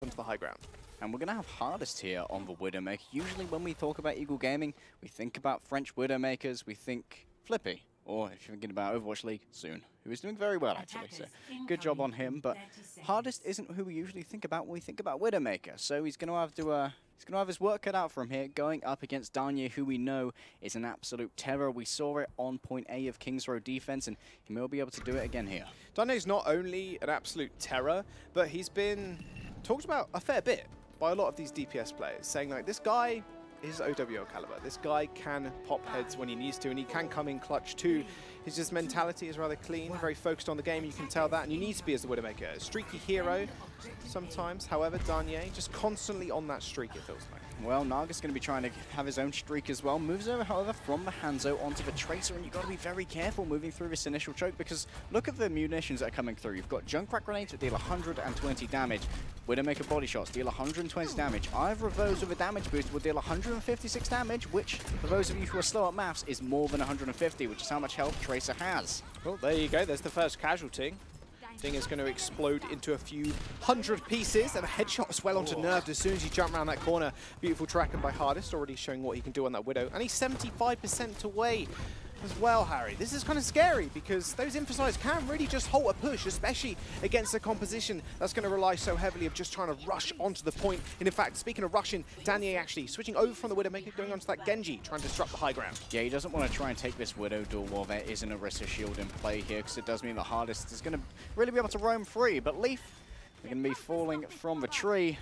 onto the high ground. And we're going to have Hardest here on the Widowmaker. Usually when we talk about Eagle Gaming, we think about French Widowmakers, we think Flippy. Or if you're thinking about Overwatch League, Soon, who is doing very well actually. So good job on him. But Hardest isn't who we usually think about when we think about Widowmaker. So he's going to have to he's going to have his work cut out from here, going up against Danye, who we know is an absolute terror. We saw it on point A of Kings Road defense, and he may be able to do it again here. Danye's not only an absolute terror, but he's been talked about a fair bit by a lot of these DPS players, saying like, this guy is OWO caliber. This guy can pop heads when he needs to, and he can come in clutch too. His just mentality is rather clean, very focused on the game, you can tell that, and you need to be as the Widowmaker. A streaky hero sometimes, however, Danye just constantly on that streak, it feels like. Well, Naga's going to be trying to have his own streak as well. Moves over, however, from the Hanzo onto the Tracer, and you've got to be very careful moving through this initial choke, because look at the munitions that are coming through. You've got Junkrat grenades that deal 120 damage. Widowmaker body shots deal 120 damage. Either of those with a damage boost will deal 156 damage, which, for those of you who are slow at maths, is more than 150, which is how much health Tracer has. Well, there you go. There's the first casualty. Thing is going to explode into a few hundred pieces, and a headshot as well onto Nerved as soon as you jump around that corner. Beautiful tracking by Hardest, already showing what he can do on that Widow. And he's 75% away as well, Harry. This is kind of scary because those Infosides can really just halt a push, especially against a composition that's going to rely so heavily of just trying to rush onto the point. And in fact, speaking of rushing, Danye actually switching over from the Widowmaker, going onto that Genji, trying to disrupt the high ground. Yeah, he doesn't want to try and take this Widow duel while there isn't a Orisa shield in play here, because it does mean the Hardest is going to really be able to roam free. But Leaf, they're going to be falling from the tree.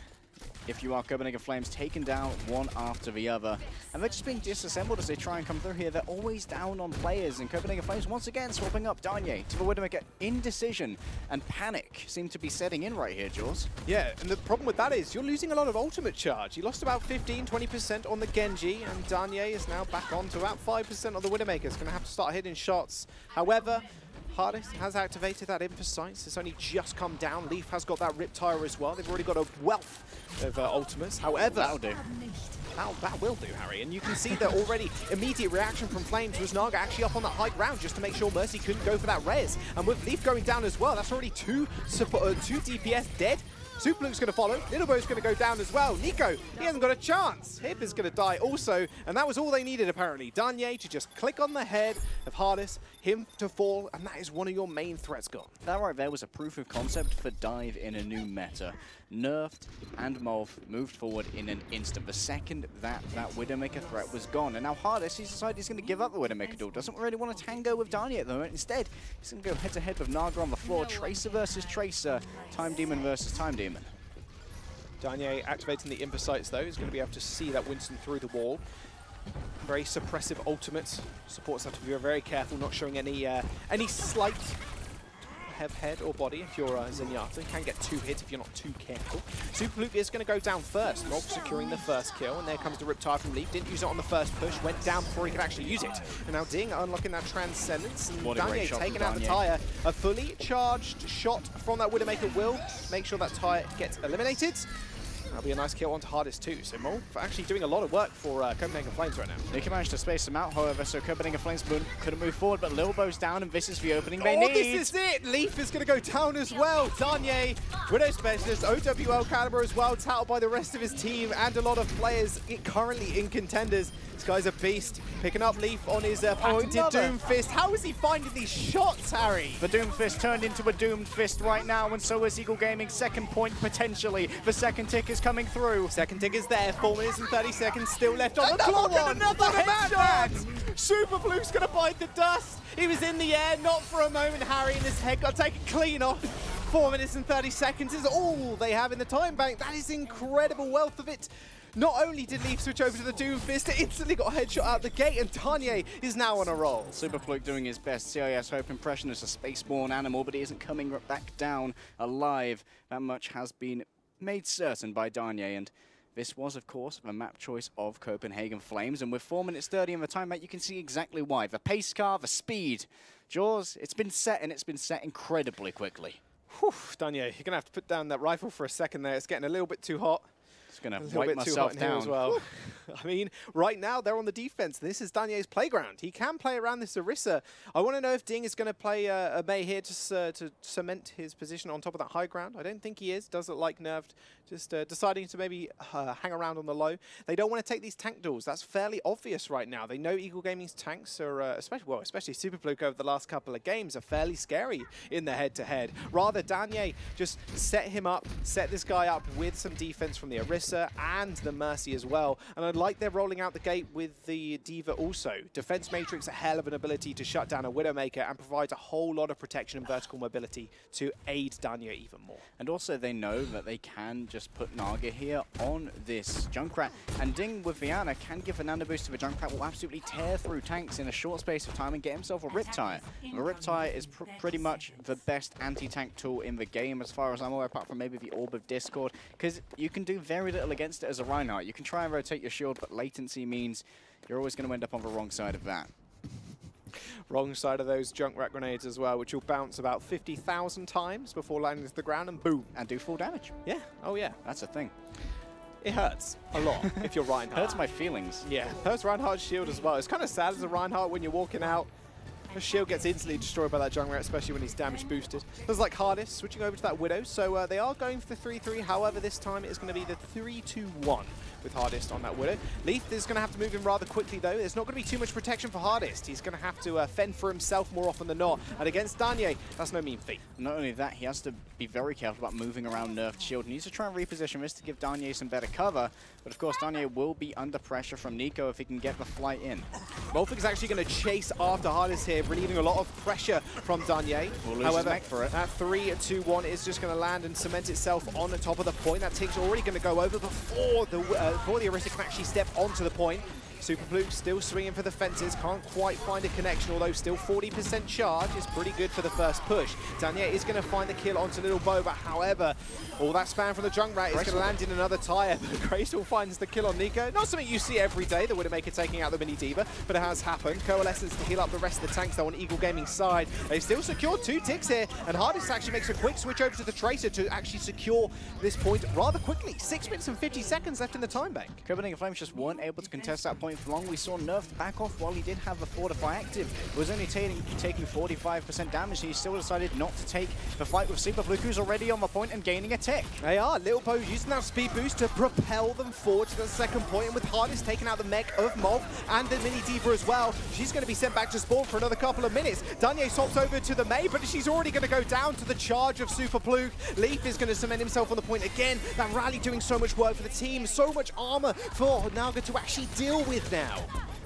If you are Copenhagen Flames, taken down one after the other. And they're just being disassembled as they try and come through here. They're always down on players, and Copenhagen Flames once again swapping up Danye to the Widowmaker. Indecision and panic seem to be setting in right here, Jaws. Yeah, and the problem with that is you're losing a lot of ultimate charge. You lost about 15–20% on the Genji, and Danye is now back on to about 5% on the Widowmaker. It's going to have to start hitting shots. However, Hardest has activated that Infosights. It's only just come down. Leaf has got that Riptire as well. They've already got a wealth of ultimates. However, that'll do. That will do, Harry. And you can see that already immediate reaction from Flames was Naga actually up on that high ground just to make sure Mercy couldn't go for that res. And with Leaf going down as well, that's already two DPS dead. Superluke's going to follow. Littlebow's going to go down as well. Nico, he hasn't got a chance. Hip is going to die also. And that was all they needed, apparently. Danye to just click on the head of Hardest, him to fall, and that is one of your main threats gone. That right there was a proof of concept for Dive in a new meta. Nerfed and Molf moved forward in an instant. The second that Widowmaker threat was gone. And now Hardest, he's decided he's going to give up the Widowmaker duel. Doesn't really want to tango with Danye at the moment. Instead, he's going to go head-to-head with Naga on the floor. Tracer versus Tracer. Time Demon versus Time Demon. Danye activating the Infosights, though. He's going to be able to see that Winston through the wall. Very suppressive ultimate. Supports that to be very careful, not showing any slight head or body if you're Zenyatta. You can get 2 hits if you're not too careful. Superluke is going to go down first. Mob securing the first kill, and there comes the Riptire from Leaf. Didn't use it on the first push, went down before he could actually use it. And now Ding unlocking that Transcendence, and Danye taking out the Tire. A fully charged shot from that Widowmaker will make sure that Tire gets eliminated. That'll be a nice kill onto Hardest too. So Molf actually doing a lot of work for Copenhagen Flames right now. They can manage to space them out, however, so Copenhagen Flames couldn't move forward, but Littlebow's down, and this is the opening they need. This is it! Leaf is going to go down as well. Danye, Widow Specialist, OWL caliber as well, touted by the rest of his team and a lot of players currently in Contenders. This guy's a beast. Picking up Leaf on his patented Doom Fist. How is he finding these shots, Harry? The Doom Fist turned into a Doomed Fist right now, and so is Eagle Gaming. Second point potentially. The second tick is coming through. Second tick is there. 4 minutes and 30 seconds still left on the clock. Another headshot! Superblue's going to bite the dust. He was in the air, not for a moment, Harry, and his head got taken clean off. 4 minutes and 30 seconds is all they have in the time bank. That is incredible wealth of it. Not only did Leaf switch over to the Doom Fist, it instantly got a headshot out the gate, and Danye is now on a roll. Superfluke doing his best. CIS Hope impression is a spaceborne animal, but he isn't coming back down alive. That much has been made certain by Danye, and this was, of course, the map choice of Copenhagen Flames, and with 4 minutes 30 in the time bank, you can see exactly why. The pace car, the speed. Jaws, it's been set, and it's been set incredibly quickly. Whew, Danye, you're going to have to put down that rifle for a second there. It's getting a little bit too hot. Just going to wipe myself down. As well. I mean, right now they're on the defense. This is Danyay's playground. He can play around this Orisa. I want to know if Ding is going to play a Mei here to cement his position on top of that high ground. I don't think he is. Does look like Nerved just deciding to maybe hang around on the low. They don't want to take these tank duels. That's fairly obvious right now. They know Eagle Gaming's tanks are, especially Super Fluke over the last couple of games, are fairly scary in the head-to-head. Rather, Danyay just set him up, set this guy up with some defense from the Orisa and the Mercy as well. And I'd like they're rolling out the gate with the D.Va also. Defense Matrix, a hell of an ability to shut down a Widowmaker and provides a whole lot of protection and vertical mobility to aid Danyay even more. And also they know that they can just put Naga here on this Junkrat. And Ding with Viana can give an underboost to the Junkrat, will absolutely tear through tanks in a short space of time and get himself a Riptire. The Riptire is pretty much the best anti-tank tool in the game as far as I'm aware, apart from maybe the Orb of Discord, because you can do very little against it as a Reinhardt. You can try and rotate your shield, but latency means you're always going to end up on the wrong side of that. Wrong side of those Junkrat grenades as well, which will bounce about 50,000 times before landing to the ground and boom. And do full damage. Yeah, oh yeah. That's a thing. It hurts a lot if you're Reinhardt. Hurts my feelings. Yeah, hurts Reinhardt's shield as well. It's kind of sad as a Reinhardt when you're walking out. The shield gets instantly destroyed by that Junkrat, especially when he's damage boosted. There's like Hardest switching over to that Widow, so they are going for the 3-3. However, this time it is going to be the 3-2-1 with Hardest on that Widow. Leaf is going to have to move in rather quickly though. There's not going to be too much protection for Hardest. He's going to have to fend for himself more often than not. And against Danyay, that's no mean feat. Not only that, he has to be very careful about moving around Nerfed shield. He needs to try and reposition this to give Danyay some better cover. But of course, Danyay will be under pressure from Nico if he can get the flight in. Molfig is actually going to chase after Hardest here, relieving a lot of pressure from Danyay. However, for it. That 3-2-1 is just going to land and cement itself on the top of the point. That tick's already going to go over before the Orisa can actually step onto the point. Super Fluke still swinging for the fences, can't quite find a connection, although still 40% charge is pretty good for the first push. Danyay is going to find the kill onto Little Bo, but however, all that spam from the Junkrat is going to land in another tire, but Graceful finds the kill on Nico. Not something you see every day, the Widowmaker taking out the Mini D.Va, but it has happened. Coalescence to heal up the rest of the tanks though on Eagle Gaming's side. They still secured 2 ticks here, and Hardest actually makes a quick switch over to the Tracer to actually secure this point rather quickly. 6 minutes and 50 seconds left in the time bank. Copenhagen Flames just weren't able to contest that point for long. We saw Nerf back off while he did have the Fortify active. It was only taking 45% damage, and he still decided not to take the fight with Super Fluke, who's already on the point and gaining a tick. They are. Little Bo using that speed boost to propel them forward to the second point, and with Hardest taking out the mech of Molf and the Mini D.Va as well, she's going to be sent back to spawn for another couple of minutes. Danyay swaps over to the Mei, but she's already going to go down to the charge of Super Fluke. Leaf is going to cement himself on the point again. That rally doing so much work for the team, so much armor for Naga to actually deal with now.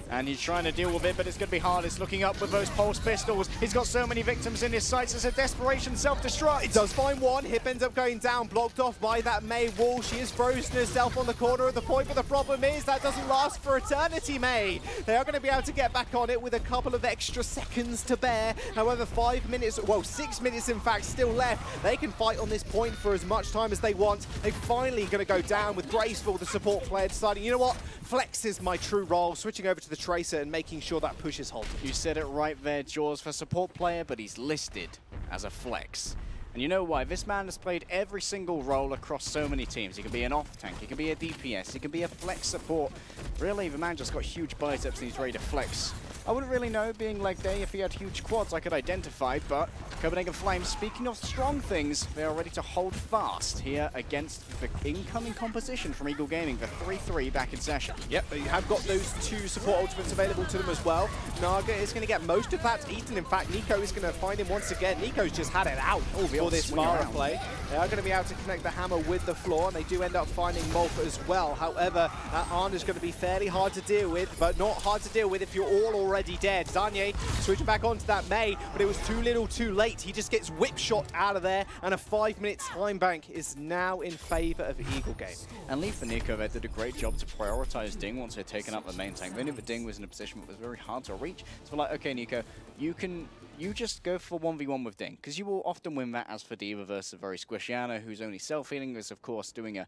And he's trying to deal with it, but it's going to be Hardest looking up with those pulse pistols. He's got so many victims in his sights. It's a desperation self-destruct. It does find one. Hip ends up going down, blocked off by that Mei wall. She is frozen herself on the corner of the point, but the problem is that doesn't last for eternity, Mei. They are going to be able to get back on it with a couple of extra seconds to bear. However, 5 minutes, well, 6 minutes in fact, still left. They can fight on this point for as much time as they want. They're finally going to go down with Graceful, the support player, deciding, you know what? Flex is my true role, switching over to the Tracer and making sure that push is halted. You said it right there, Jaws, for support player, but he's listed as a flex. And you know why? This man has played every single role across so many teams. He can be an off tank, he can be a DPS, he can be a flex support. Really, the man just got huge biceps and he's ready to flex. I wouldn't really know, being Legday, if he had huge quads I could identify, but Copenhagen Flames, speaking of strong things, they are ready to hold fast here against the incoming composition from Eagle Gaming, the 3-3 back in session. Yep, they have got those 2 support ultimates available to them as well. Naga is going to get most of that eaten. In fact, Nico is going to find him once again. Nico's just had it out for this Mara play. They are going to be able to connect the hammer with the floor, and they do end up finding Molf as well. However, that Arn is going to be fairly hard to deal with, but not hard to deal with if you're all already dead. Danyay switching back onto that Mei, but it was too little too late. He just gets whip shot out of there, and a 5-minute time bank is now in favor of Eagle Game. And Leaf and Nico there did a great job to prioritize Ding once they'd taken up the main tank. They knew the Ding was in a position that was very hard to reach. So we're like, okay, Nico, you just go for 1v1 with Ding, because you will often win that as for D.Va versus a very squishy Ana, who's only self-healing, is of course doing a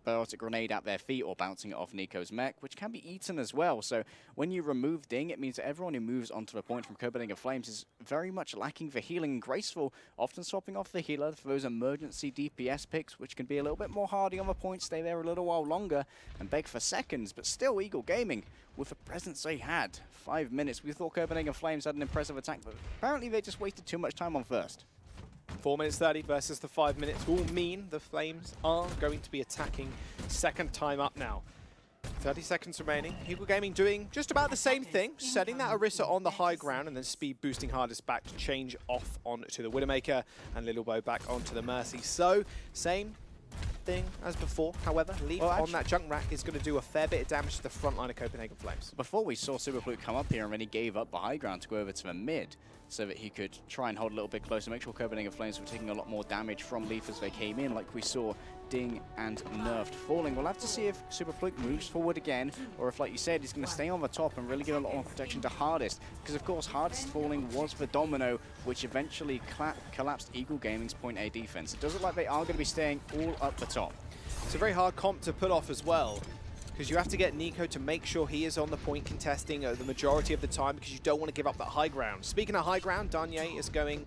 biotic grenade at their feet or bouncing it off Nico's mech, which can be eaten as well. So when you remove Ding, it means that everyone who moves onto the point from Copenhagen Flames is very much lacking for healing and graceful, often swapping off the healer for those emergency DPS picks, which can be a little bit more hardy on the point, stay there a little while longer, and beg for seconds. But still, Eagle Gaming, with the presence they had, 5 minutes, we thought Copenhagen Flames had an impressive attack, but apparently they just wasted too much time on first. 4 minutes 30 versus the 5 minutes will mean the Flames are going to be attacking second time up now. 30 seconds remaining. Eagle Gaming doing just about the same thing, setting that Orisa on the high ground and then speed boosting Hardest back to change off onto the Widowmaker and Little Bow back onto the Mercy. So, same thing as before. However, Leaf on that junk rack is going to do a fair bit of damage to the front line of Copenhagen Flames. Before we saw Superfluke come up here and then he gave up the high ground to go over to the mid so that he could try and hold a little bit closer, make sure Copenhagen Flames were taking a lot more damage from Leaf as they came in, like we saw Ding and Nerfed falling. We'll have to see if Superfluke moves forward again, or if, like you said, he's going to stay on the top and really give a lot more protection to Hardest, because of course Hardest falling was the domino which eventually collapsed Eagle Gaming's point A defense. It does look like they are going to be staying all up the top. It's a very hard comp to pull off as well, because you have to get Nico to make sure he is on the point contesting the majority of the time, because you don't want to give up that high ground. Speaking of high ground, Danye is going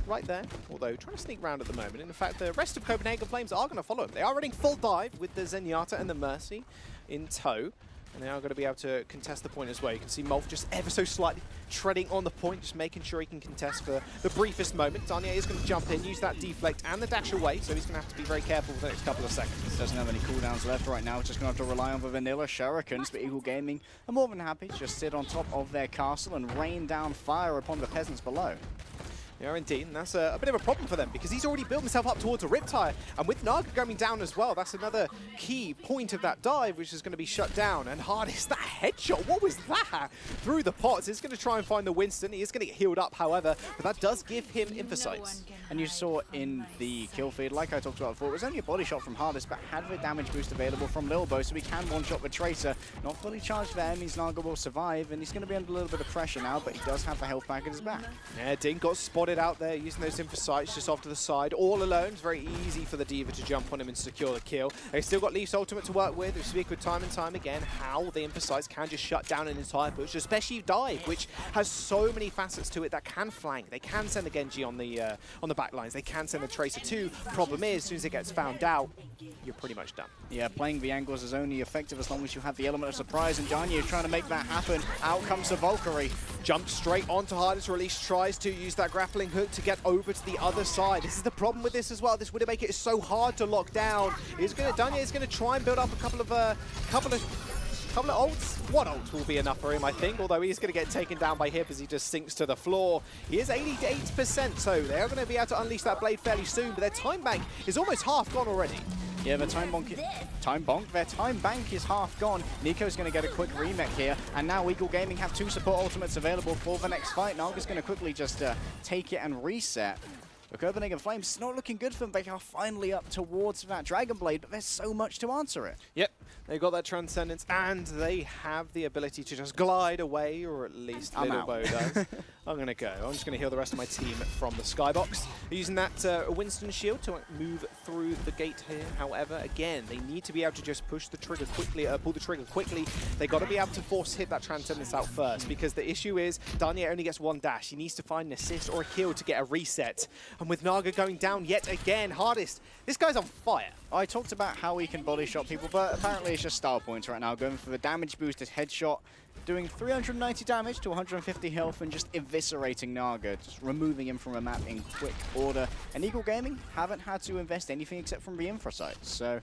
right there, although trying to sneak around at the moment. And in fact, the rest of Copenhagen Flames are going to follow him. They are running full dive with the Zenyatta and the Mercy in tow, and they are going to be able to contest the point as well. You can see Molf just ever so slightly treading on the point, just making sure he can contest for the briefest moment. Danye is going to jump in, use that deflect and the dash away, so he's going to have to be very careful for the next couple of seconds. Doesn't have any cooldowns left right now, just going to have to rely on the vanilla shurikens, but Eagle Gaming are more than happy to just sit on top of their castle and rain down fire upon the peasants below. Yeah, indeed, and that's a bit of a problem for them, because he's already built himself up towards a Riptire, and with Naga going down as well, that's another key point of that dive, which is going to be shut down. And Hardest, that headshot, what was that? Through the pots, he's going to try and find the Winston. He is going to get healed up, however, but that does give him Infocytes. And you saw in the kill feed, like I talked about before, it was only a body shot from Hardest, but had the damage boost available from Lil Bo, so he can one-shot the Tracer. Not fully charged there, means Naga will survive, and he's going to be under a little bit of pressure now, but he does have the health pack at his back. Yeah, Ding got spotted out there using those Infocytes just off to the side, all alone. It's very easy for the Diva to jump on him and secure the kill. They've still got Leaf's ultimate to work with. We speak with time and time again how the Infocytes can just shut down an entire push, especially dive, which has so many facets to it that can flank. They can send the Genji on the back lines. They can send the Tracer too. Problem is, as soon as it gets found out, you're pretty much done. Yeah, playing the angles is only effective as long as you have the element of surprise, and Danye trying to make that happen. Out comes the Valkyrie. Jumps straight onto Hardest, release, tries to use that grappling hook to get over to the other side. This is the problem with this as well. This Widowmaker is so hard to lock down. Danye is going to try and build up a couple of ults. One ult will be enough for him, I think, although he is going to get taken down by Hip as he just sinks to the floor. He is 88%, so they are going to be able to unleash that blade fairly soon, but their time bank is almost half gone already. Yeah, their their time bank is half gone. Nico's going to get a quick remake here, and now Eagle Gaming have 2 support ultimates available for the next fight. Naga's going to quickly just take it and reset. The Copenhagen Flames, it's not looking good for them. They are finally up towards that Dragon Blade, but there's so much to answer it. Yep, they've got that Transcendence, and they have the ability to just glide away, or at least Little Bow does. I'm going to go. I'm just going to heal the rest of my team from the skybox. Using that Winston shield to move through the gate here. However, again, they need to be able to just push the trigger quickly, pull the trigger quickly. They got to be able to force hit that Transcendence out first, because the issue is Danye only gets 1 dash. He needs to find an assist or a kill to get a reset. And with Naga going down yet again, Hardest, this guy's on fire. I talked about how he can body shot people, but apparently it's just style points right now, going for the damage boosted headshot, doing 390 damage to 150 health and just eviscerating Naga, just removing him from a map in quick order. And Eagle Gaming haven't had to invest anything except from the Infocytes, so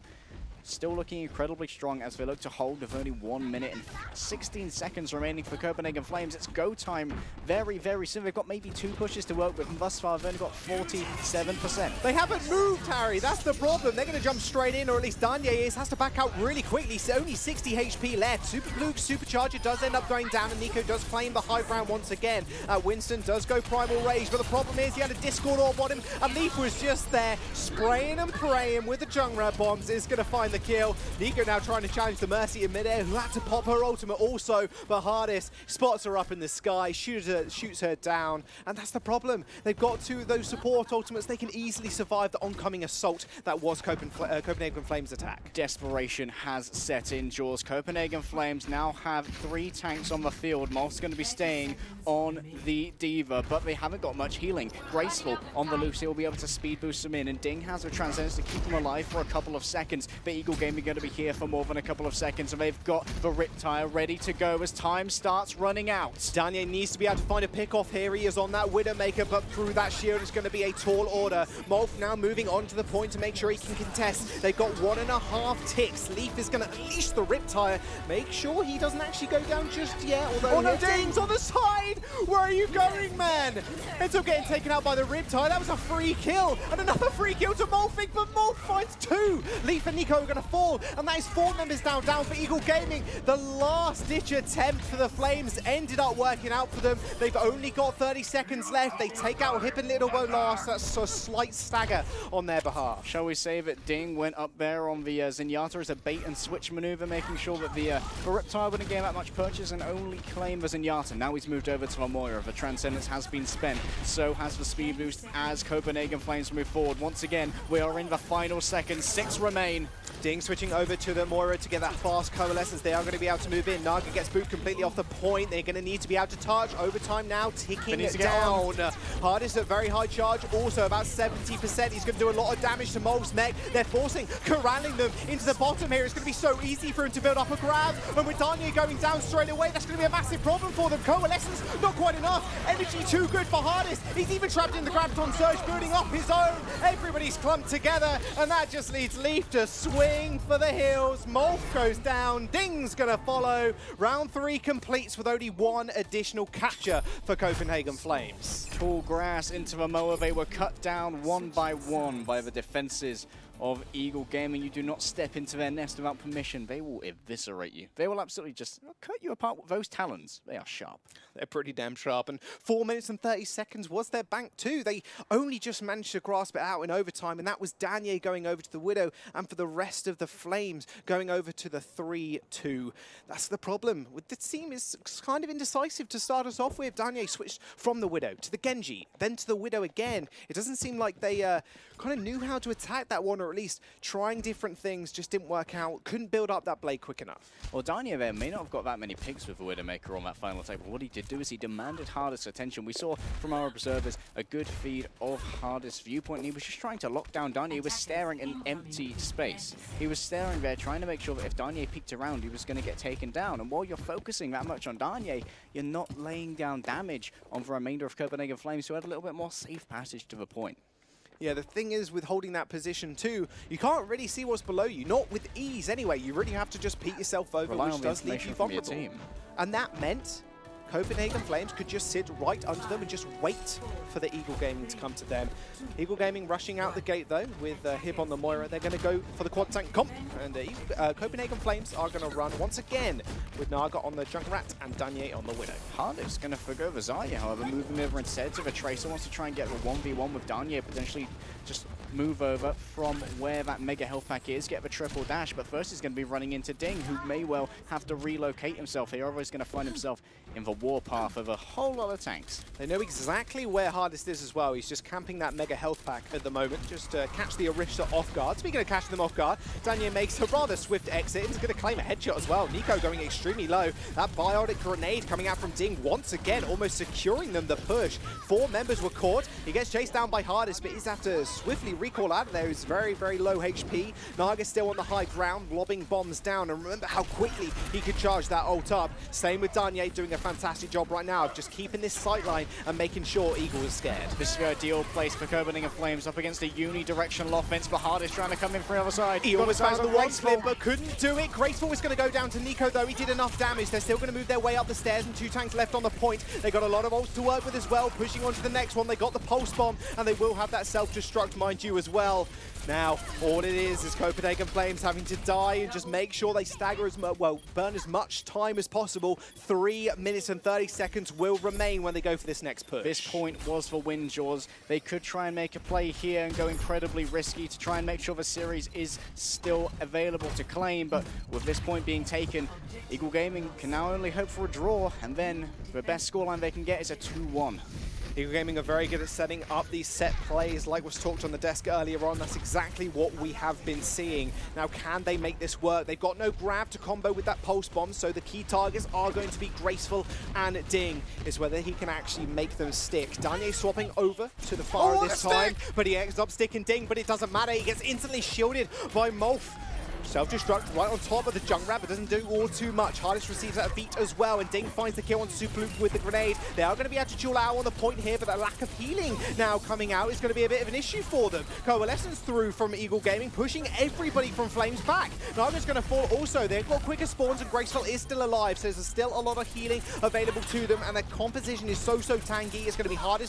still looking incredibly strong as they look to hold with only 1 minute and 16 seconds remaining for Copenhagen Flames. It's go time very, very soon. They've got maybe 2 pushes to work with, and thus far they've only got 47%. They haven't moved, Harry. That's the problem. They're going to jump straight in, or at least Danye has to back out really quickly. So only 60 HP left. Superfluke, Supercharger does end up going down, and Nico does claim the high ground once again. Winston does go Primal Rage, but the problem is he had a Discord orb on him, and Leaf was just there spraying and praying with the Jungrat bombs. Is going to find the the kill. Nico now trying to challenge the Mercy in midair, who had to pop her ultimate also, but Hardest spots her up in the sky, shoots her down, and that's the problem. They've got two of those support ultimates. They can easily survive the oncoming assault that was Copenhagen Flames' attack. Desperation has set in, Jaws. Copenhagen Flames now have 3 tanks on the field. Molf's going to be staying on the D.Va, but they haven't got much healing. Graceful on the loose, he'll be able to speed boost them in, and Ding has a Transcendence to keep them alive for a couple of seconds, but Eagle Gaming going to be here for more than a couple of seconds, and they've got the Riptire ready to go as time starts running out. Danye needs to be able to find a pick-off here. He is on that Widowmaker, but through that shield it's going to be a tall order. Molf now moving on to the point to make sure he can contest. They've got 1.5 ticks. Leaf is going to unleash the Riptire. Make sure he doesn't actually go down just yet, although oh no, Ding's on the side! Where are you going, man? Ends up getting taken out by the Riptire. That was a free kill, and another free kill to Molfig, but Molf finds 2. Leaf and Nico are going to fall, and that is 4 members down for Eagle Gaming. The last-ditch attempt for the Flames ended up working out for them. They've only got 30 seconds left. They take out Hip and Littlebow last. That's a slight stagger on their behalf. Shall we say that Ding went up there on the Zenyatta as a bait-and-switch maneuver, making sure that the Riptire wouldn't gain that much purchase and only claim the Zenyatta. Now he's moved over to Moira. The Transcendence has been spent. So has the speed boost as Copenhagen Flames move forward. Once again, we are in the final seconds. 6 remain. Ding switching over to the Moira to get that fast coalescence. They are going to be able to move in. Naga gets booted completely off the point. They're going to need to be able to touch. Overtime now ticking down. Hardest at very high charge, also about 70%. He's going to do a lot of damage to Molf's mech. They're corralling them into the bottom here. It's going to be so easy for him to build up a grab. And with Danye going down straight away, that's going to be a massive problem for them. Coalescence, not quite enough. Energy too good for Hardest. He's even trapped in the Graviton Surge, building up his own. Everybody's clumped together, and that just leads Leaf to swing for the hills. Molf goes down. Ding's going to follow. Round 3 completes with only 1 additional capture for Copenhagen Flames. Tall grass into the mower. They were cut down 1 by 1 by the defenses of Eagle Gaming. You do not step into their nest without permission. They will eviscerate you. They will absolutely just cut you apart with those talons. They are sharp. They're pretty damn sharp. And 4 minutes and 30 seconds was their bank too. They only just managed to grasp it out in overtime, and that was Danye going over to the Widow, and for the rest of the Flames going over to the 3-2. That's the problem. The team is kind of indecisive to start us off with. Danye switched from the Widow to the Genji, then to the Widow again. It doesn't seem like they kind of knew how to attack that one, or at least trying different things just didn't work out. Couldn't build up that blade quick enough. Well, Danye there may not have got that many picks with the Widowmaker on that final table. What he did do is he demanded Hardest's attention. We saw from our observers a good feed of Hardest's viewpoint, and he was just trying to lock down Danye. He was staring an empty space. He was staring there, trying to make sure that if Danye peeked around, he was going to get taken down. And while you're focusing that much on Danye, you're not laying down damage on the remainder of Copenhagen Flames, who had a little bit more safe passage to the point. Yeah, the thing is with holding that position too, you can't really see what's below you. Not with ease anyway. You really have to just peek yourself over, which does leave you vulnerable. And that meant Copenhagen Flames could just sit right under them and just wait for the Eagle Gaming to come to them. Eagle Gaming rushing out the gate though with Hib on the Moira. They're going to go for the quad tank comp, and Copenhagen Flames are going to run once again with Naga on the Junkrat and Danye on the Widow. Hardest's going to forgo the Zarya, however, moving over instead to the Tracer. Wants to try and get the 1v1 with Danye, potentially just move over from where that mega health pack is, get the triple dash, but first he's going to be running into Ding, who may well have to relocate himself here, otherwise he's going to find himself in the warpath of a whole lot of tanks. They know exactly where Hardest is as well. He's just camping that mega health pack at the moment, just to catch the Orisa off guard. Speaking of catching them off guard, Danye makes a rather swift exit. He's going to claim a headshot as well. Nico going extremely low. That biotic grenade coming out from Ding once again, almost securing them the push. 4 members were caught. He gets chased down by Hardest, but he's have to swiftly recall out of there. He's very, very low HP. Naga's still on the high ground, lobbing bombs down, and remember how quickly he could charge that ult up. Same with Danye, doing a fantastic job right now of just keeping this sightline and making sure Eagle is scared. This is the ideal place for Copenhagen Flames up against a unidirectional offense, but Hardest trying to come in from the other side. He almost found the one slip, but couldn't do it. Graceful is going to go down to Nico, though. He did enough damage. They're still going to move their way up the stairs, and 2 tanks left on the point. They got a lot of ults to work with as well, pushing on to the next one. They got the pulse bomb, and they will have that self-destruct, mind you. Dezachu as well. Now, all it is Copenhagen Flames having to die and just make sure they stagger as much, well, burn as much time as possible. 3 minutes and 30 seconds will remain when they go for this next push. This point was for Windjaws. They could try and make a play here and go incredibly risky to try and make sure the series is still available to claim, but with this point being taken, Eagle Gaming can now only hope for a draw, and then the best scoreline they can get is a 2-1. Eagle Gaming are very good at setting up these set plays like was talked on the desk earlier on. That's exactly what we have been seeing. Now, can they make this work? They've got no grab to combo with that pulse bomb, so the key targets are going to be Graceful and Ding. Is whether he can actually make them stick. Danye swapping over to the far this time, but he ends up sticking Ding, but it doesn't matter. He gets instantly shielded by Molf. Self-destruct right on top of the Junkrat, but doesn't do all too much. Hardest receives a beat as well, and Ding finds the kill on Superloop with the grenade. They are going to be able to duel out on the point here, but that lack of healing now coming out is going to be a bit of an issue for them. Coalescence through from Eagle Gaming, pushing everybody from Flames back. Naga's going to fall also. They've got quicker spawns, and Graceful is still alive, so there's still a lot of healing available to them, and their composition is so tanky. It's going to be hard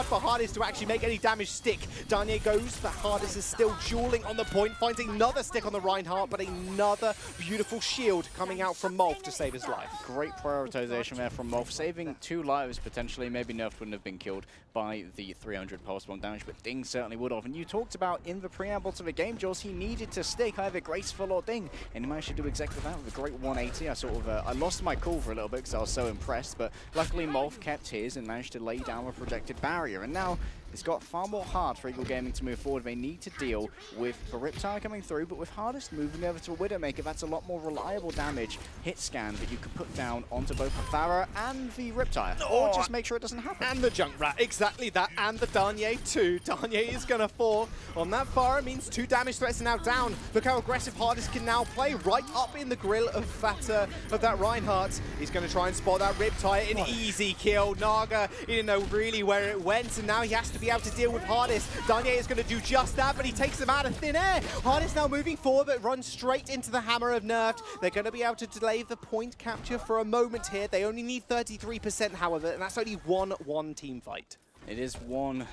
for Hardest to actually make any damage stick. Danye goes, but Hardest is still dueling on the point, finds another stick on the Reinhardt, but another beautiful shield coming out from Molf to save his life. Great prioritization there from Molf, saving 2 lives potentially. Maybe Nerf wouldn't have been killed by the 300 pulse bomb damage, but Ding certainly would have. And you talked about in the preamble to the game, Jaws, he needed to stick either Graceful or Ding, and he managed to do exactly that with a great 180. I lost my cool for a little bit because I was so impressed, but luckily Molf kept his and managed to lay down a projected barrier. And now it's got far more hard for Eagle Gaming to move forward. They need to deal with the Riptire coming through, but with Hardest moving over to a Widowmaker, that's a lot more reliable damage hit scan that you can put down onto both the Pharah and the Riptire, or just make sure it doesn't happen. And the Junkrat, exactly that, and the Danye too. Danye is going to fall on that Pharah, means 2 damage threats are now down. Look how aggressive Hardest can now play, right up in the grill of that Reinhardt. He's going to try and spot that Riptire, an easy kill. Naga, he didn't know really where it went, and now he has to be able to deal with Hardest. Danye is going to do just that, but he takes him out of thin air. Hardest now moving forward, but runs straight into the hammer of Nerfed. They're going to be able to delay the point capture for a moment here. They only need 33%, however, and that's only one team fight. It is one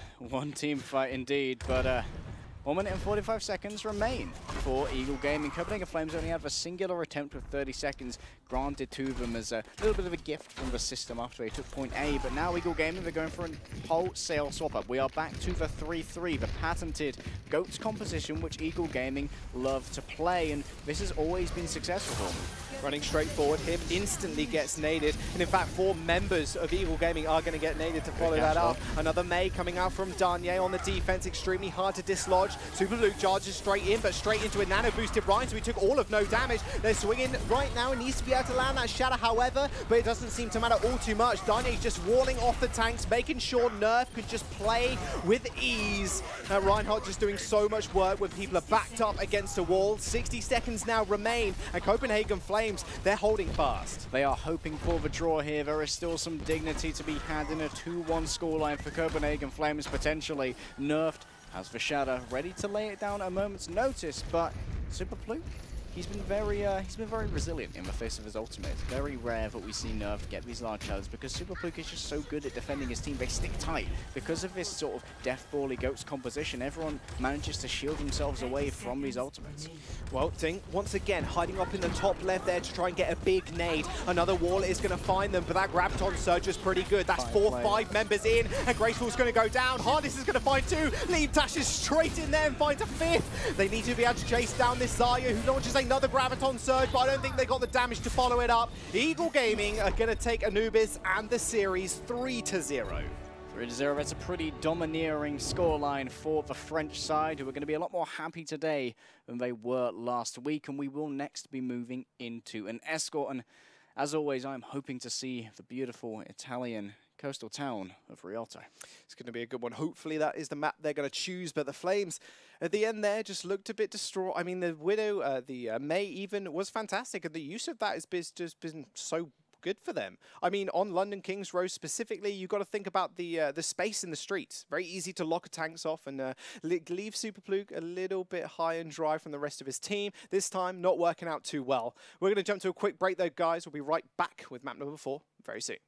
team fight indeed, but 1 minute and 45 seconds remain for Eagle Gaming. Copenhagen Flames only have a singular attempt with 30 seconds granted to them as a little bit of a gift from the system after they took point A. But now Eagle Gaming, they're going for a wholesale swap-up. We are back to the 3-3, the patented GOATS composition, which Eagle Gaming love to play, and this has always been successful for them. Running straight forward, him instantly gets naded, and in fact 4 members of Eagle Gaming are going to get naded to follow that up. Another May coming out from Danye on the defense, extremely hard to dislodge. Super Luke charges straight in, but straight into a nano boosted Ryan, so he took all of no damage. They're swinging right now and needs to be able to land that shatter, however, but it doesn't seem to matter all too much. Danye's just walling off the tanks, making sure Nerf could just play with ease. Reinhardt just doing so much work when people are backed up against a wall. 60 seconds now remain, and Copenhagen Flames, they're holding fast. They are hoping for the draw here. There is still some dignity to be had in a 2-1 scoreline for Copenhagen Flames potentially. Nerfed has the shatter ready to lay it down at a moment's notice, but Superloop, he's been very resilient in the face of his ultimate. It's very rare that we see Nerf get these large shatters because Superloop is just so good at defending his team. They stick tight. Because of this sort of death-bally GOATS composition, everyone manages to shield themselves away from these ultimates. Well, Ding, once again, hiding up in the top left there to try and get a big nade. Another wall is going to find them, but that Graviton Surge is pretty good. That's 5 members in, and Graceful's going to go down. Hardest is going to find 2. Lead dashes straight in there and finds a 5th. They need to be able to chase down this Zarya, who launches another Graviton Surge, but I don't think they got the damage to follow it up. Eagle Gaming are going to take Anubis and the series 3-0. 3-0, that's a pretty domineering scoreline for the French side, who are going to be a lot more happy today than they were last week, and we will next be moving into an escort. And as always, I'm hoping to see the beautiful Italian coastal town of Rialto. It's going to be a good one. Hopefully that is the map they're going to choose, but the Flames at the end there just looked a bit distraught. I mean, the Widow, the May even was fantastic, and the use of that has just been so good for them. I mean, on London Kings Road specifically, you've got to think about the space in the streets. Very easy to lock tanks off and leave Superloop a little bit high and dry from the rest of his team. This time, not working out too well. We're going to jump to a quick break though, guys. We'll be right back with map number 4 very soon.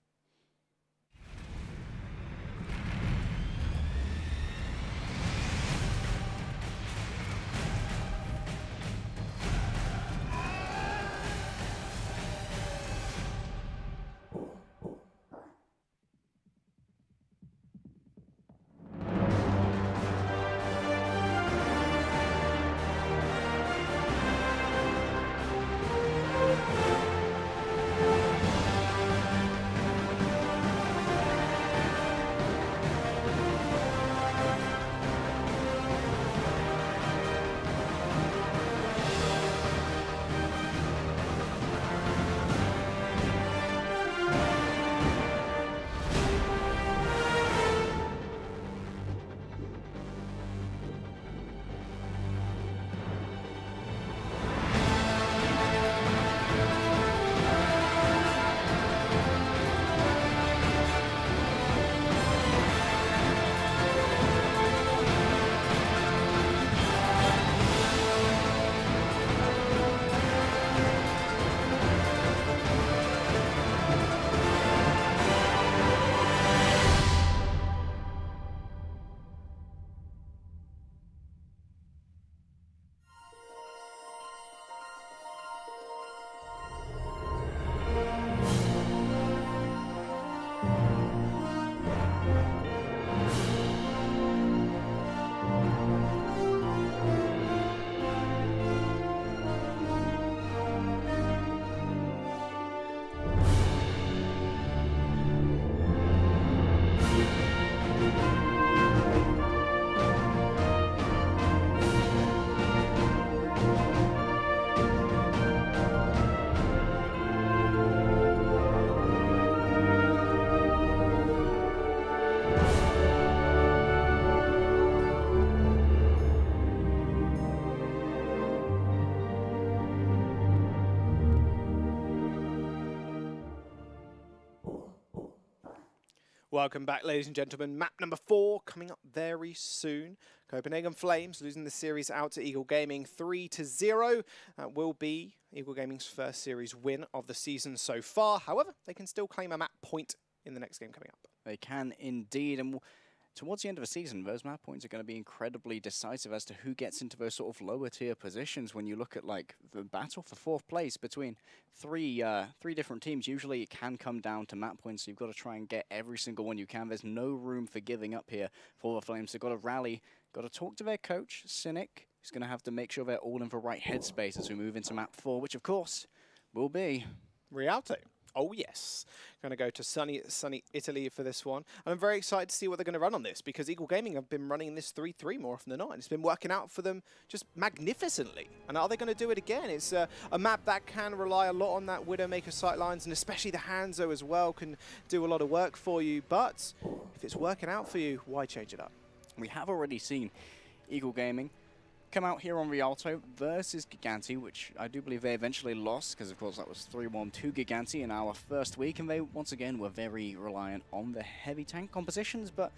Welcome back, ladies and gentlemen. Map number 4 coming up very soon. Copenhagen Flames losing the series out to Eagle Gaming 3-0. That will be Eagle Gaming's first series win of the season so far. However, they can still claim a map point in the next game coming up. They can indeed. And towards the end of the season, those map points are going to be incredibly decisive as to who gets into those sort of lower tier positions. When you look at like the battle for 4th place between three different teams, usually it can come down to map points. So you've got to try and get every single one you can. There's no room for giving up here for the Flames. They've got to rally, got to talk to their coach, Cynic, who's going to have to make sure they're all in the right headspace as we move into map 4, which of course will be Rialto. Oh yes, going to go to sunny Italy for this one. And I'm very excited to see what they're going to run on this, because Eagle Gaming have been running this 3-3 more often than not, and it's been working out for them just magnificently. And are they going to do it again? It's a map that can rely a lot on that Widowmaker sightlines, and especially the Hanzo as well can do a lot of work for you. But if it's working out for you, why change it up? We have already seen Eagle Gaming come out here on Rialto versus Giganti, which I do believe they eventually lost, because of course that was 3-1 to Giganti in our first week, and they once again were very reliant on the heavy tank compositions. But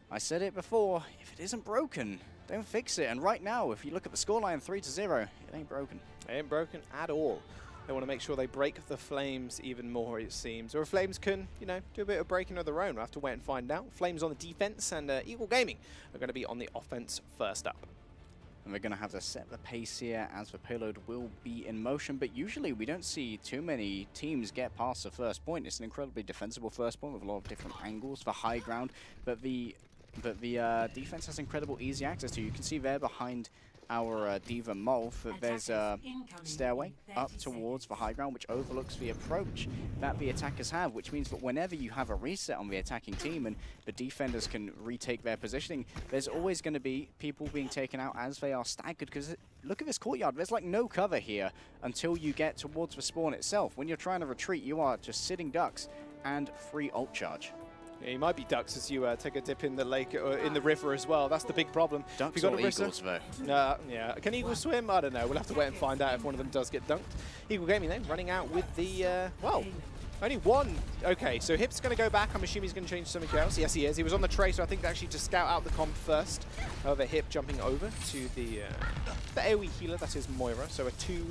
I said it before, if it isn't broken, don't fix it. And right now, if you look at the scoreline 3-0, it ain't broken. It ain't broken at all. They want to make sure they break the Flames even more, it seems. Or Flames can, you know, do a bit of breaking of their own. We'll have to wait and find out. Flames on the defense, and Eagle Gaming are going to be on the offense first up. And we're going to have to set the pace here as the payload will be in motion. But usually we don't see too many teams get past the first point. It's an incredibly defensible first point with a lot of different angles for high ground. But the defense has incredible easy access to. You can see there behind our Diva Mole that there's a stairway up towards the high ground which overlooks the approach that the attackers have, which means that whenever you have a reset on the attacking team and the defenders can retake their positioning, there's always going to be people being taken out as they are staggered, because look at this courtyard, there's like no cover here until you get towards the spawn itself. When you're trying to retreat, you are just sitting ducks and free ult charge. Yeah, you might be ducks as you take a dip in the lake or in the river as well. That's the big problem. Ducks or eagles, though? Yeah. Can eagles swim? I don't know. We'll have to wait and find out if one of them does get dunked. Eagle Gaming then running out with the, well, only one. Okay, so Hip's going to go back. I'm assuming he's going to change something else. Yes, he is. He was on the tray, so I think actually to scout out the comp first. However, Hip jumping over to the AoE healer. That is Moira. So a 2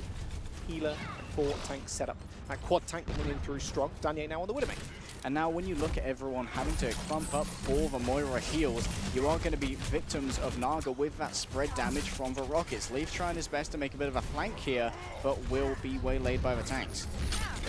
healer, 4 tank setup. That quad tank coming in through strong. Danye now on the Widowmaker. And now when you look at everyone having to clump up for the Moira heals, you are going to be victims of Naga with that spread damage from the rockets. Leaf trying his best to make a bit of a flank here, but will be waylaid by the tanks.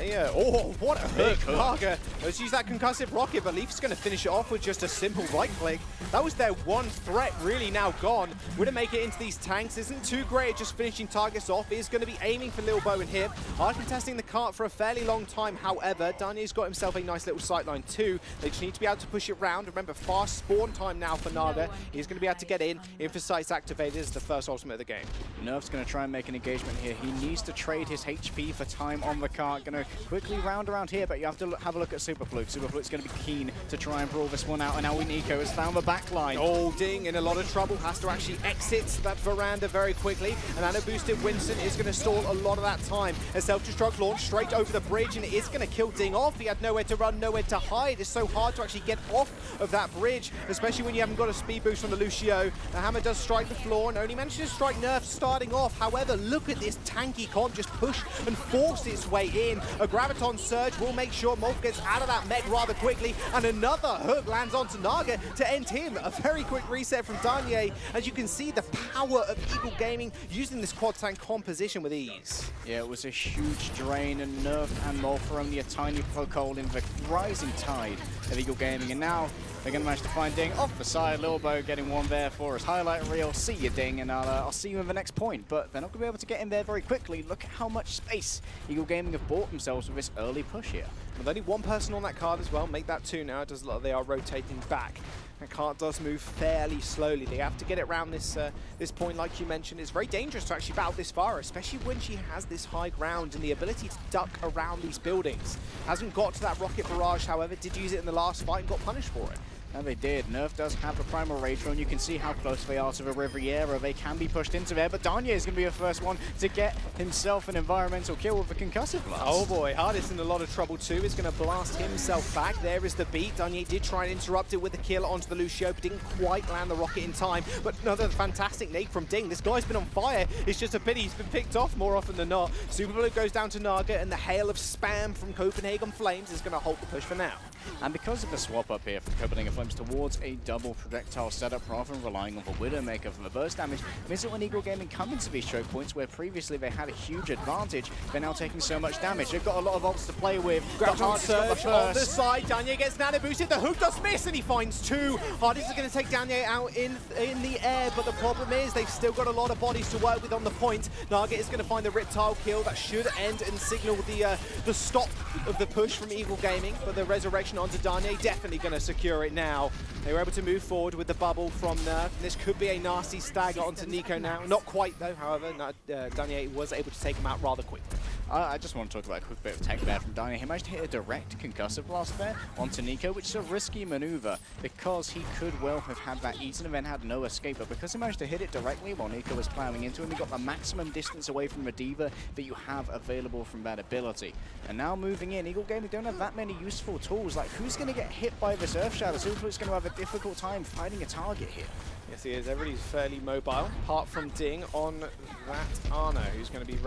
Yeah. Oh, what a hook. Naga. Let's use that concussive rocket, but Leaf's going to finish it off with just a simple right click. That was their one threat really now gone. Wouldn't make it into these tanks. Isn't too great at just finishing targets off. Is going to be aiming for Lil Bo and Hip. Are contesting the cart for a fairly long time. However, Danye's got himself a nice little sightline too. They just need to be able to push it round. Remember, fast spawn time now for Naga. He's going to be able to get in. Infosight's activated as the first ultimate of the game. Nerf's going to try and make an engagement here. He needs to trade his HP for time on the cart. Going to quickly round around here, but you have to have a look at Superfluke. Superfluke's going to be keen to try and brawl this one out, and now Nico has found the back line. Oh, Ding in a lot of trouble. Has to actually exit that veranda very quickly, and Anna boosted Winston is going to stall a lot of that time. A self-destruct launch straight over the bridge, and it is going to kill Ding off. He had nowhere to run, nowhere to hide. It's so hard to actually get off of that bridge, especially when you haven't got a speed boost on the Lucio. The hammer does strike the floor and only manages to strike Nerf starting off. However, look at this tanky comp just push and force its way in. A Graviton surge will make sure Molf gets out of that mech rather quickly, and another hook lands onto Naga to end him. A very quick reset from Danye. As you can see, the power of Eagle Gaming using this quad tank composition with ease. Yeah, it was a huge drain, and Nerf and Molf are only a tiny foothold in the rising tide of Eagle Gaming, and now they're going to manage to find Ding off the side. Lil Bo getting one there for his highlight reel. See you, Ding, and I'll see you in the next point. But they're not going to be able to get in there very quickly. Look at how much space Eagle Gaming have bought themselves with this early push here. With only one person on that card as well, make that 2 now. It does look like they are rotating back. That card does move fairly slowly. They have to get it around this this point, like you mentioned. It's very dangerous to actually battle this far, especially when she has this high ground and the ability to duck around these buildings. Hasn't got to that rocket barrage, however, did use it in the last fight and got punished for it. And they did. Nerf does have a Primal Rage Drone. You can see how close they are to the Riviera. They can be pushed into there, but Danye is going to be the first one to get himself an environmental kill with a concussive blast. Oh boy, Hardest in a lot of trouble too. Is going to blast himself back. There is the beat. Danye did try and interrupt it with a kill onto the Lucio, but didn't quite land the rocket in time. But another fantastic nade from Ding. This guy's been on fire. It's just a pity he's been picked off more often than not. Super Blue goes down to Naga, and the hail of spam from Copenhagen Flames is going to halt the push for now. And because of the swap up here from Copenhagen Flames towards a double projectile setup rather than relying on the Widowmaker for the burst damage, means that when Eagle Gaming come into these choke points where previously they had a huge advantage, they're now taking so much damage. They've got a lot of ults to play with. Grabs on Surge on the side. Danye gets nano boosted. The hook does miss, and he finds two. Hardest is going to take Danye out in the air, but the problem is they've still got a lot of bodies to work with on the point. Naga is going to find the Riptile kill. That should end and signal the stop of the push from Eagle Gaming, but the resurrection onto Danye definitely going to secure it now. They were able to move forward with the bubble from Nerf. This could be a nasty stagger onto Nico now. Not quite though, however. Danye was able to take him out rather quickly. I just want to talk about a quick bit of tech there from Danye. He managed to hit a direct concussive blast there onto Nico, which is a risky maneuver because he could well have had that eaten and then had no escape. But because he managed to hit it directly while Nico was plowing into him, he got the maximum distance away from the Diva that you have available from that ability. And now moving in, Eagle Gaming don't have that many useful tools. Like, who's going to get hit by this Earth Shadow? Superblue's going to have a difficult time finding a target here. Yes, he is. Everybody's fairly mobile, apart from Ding on that Arno, who's going to be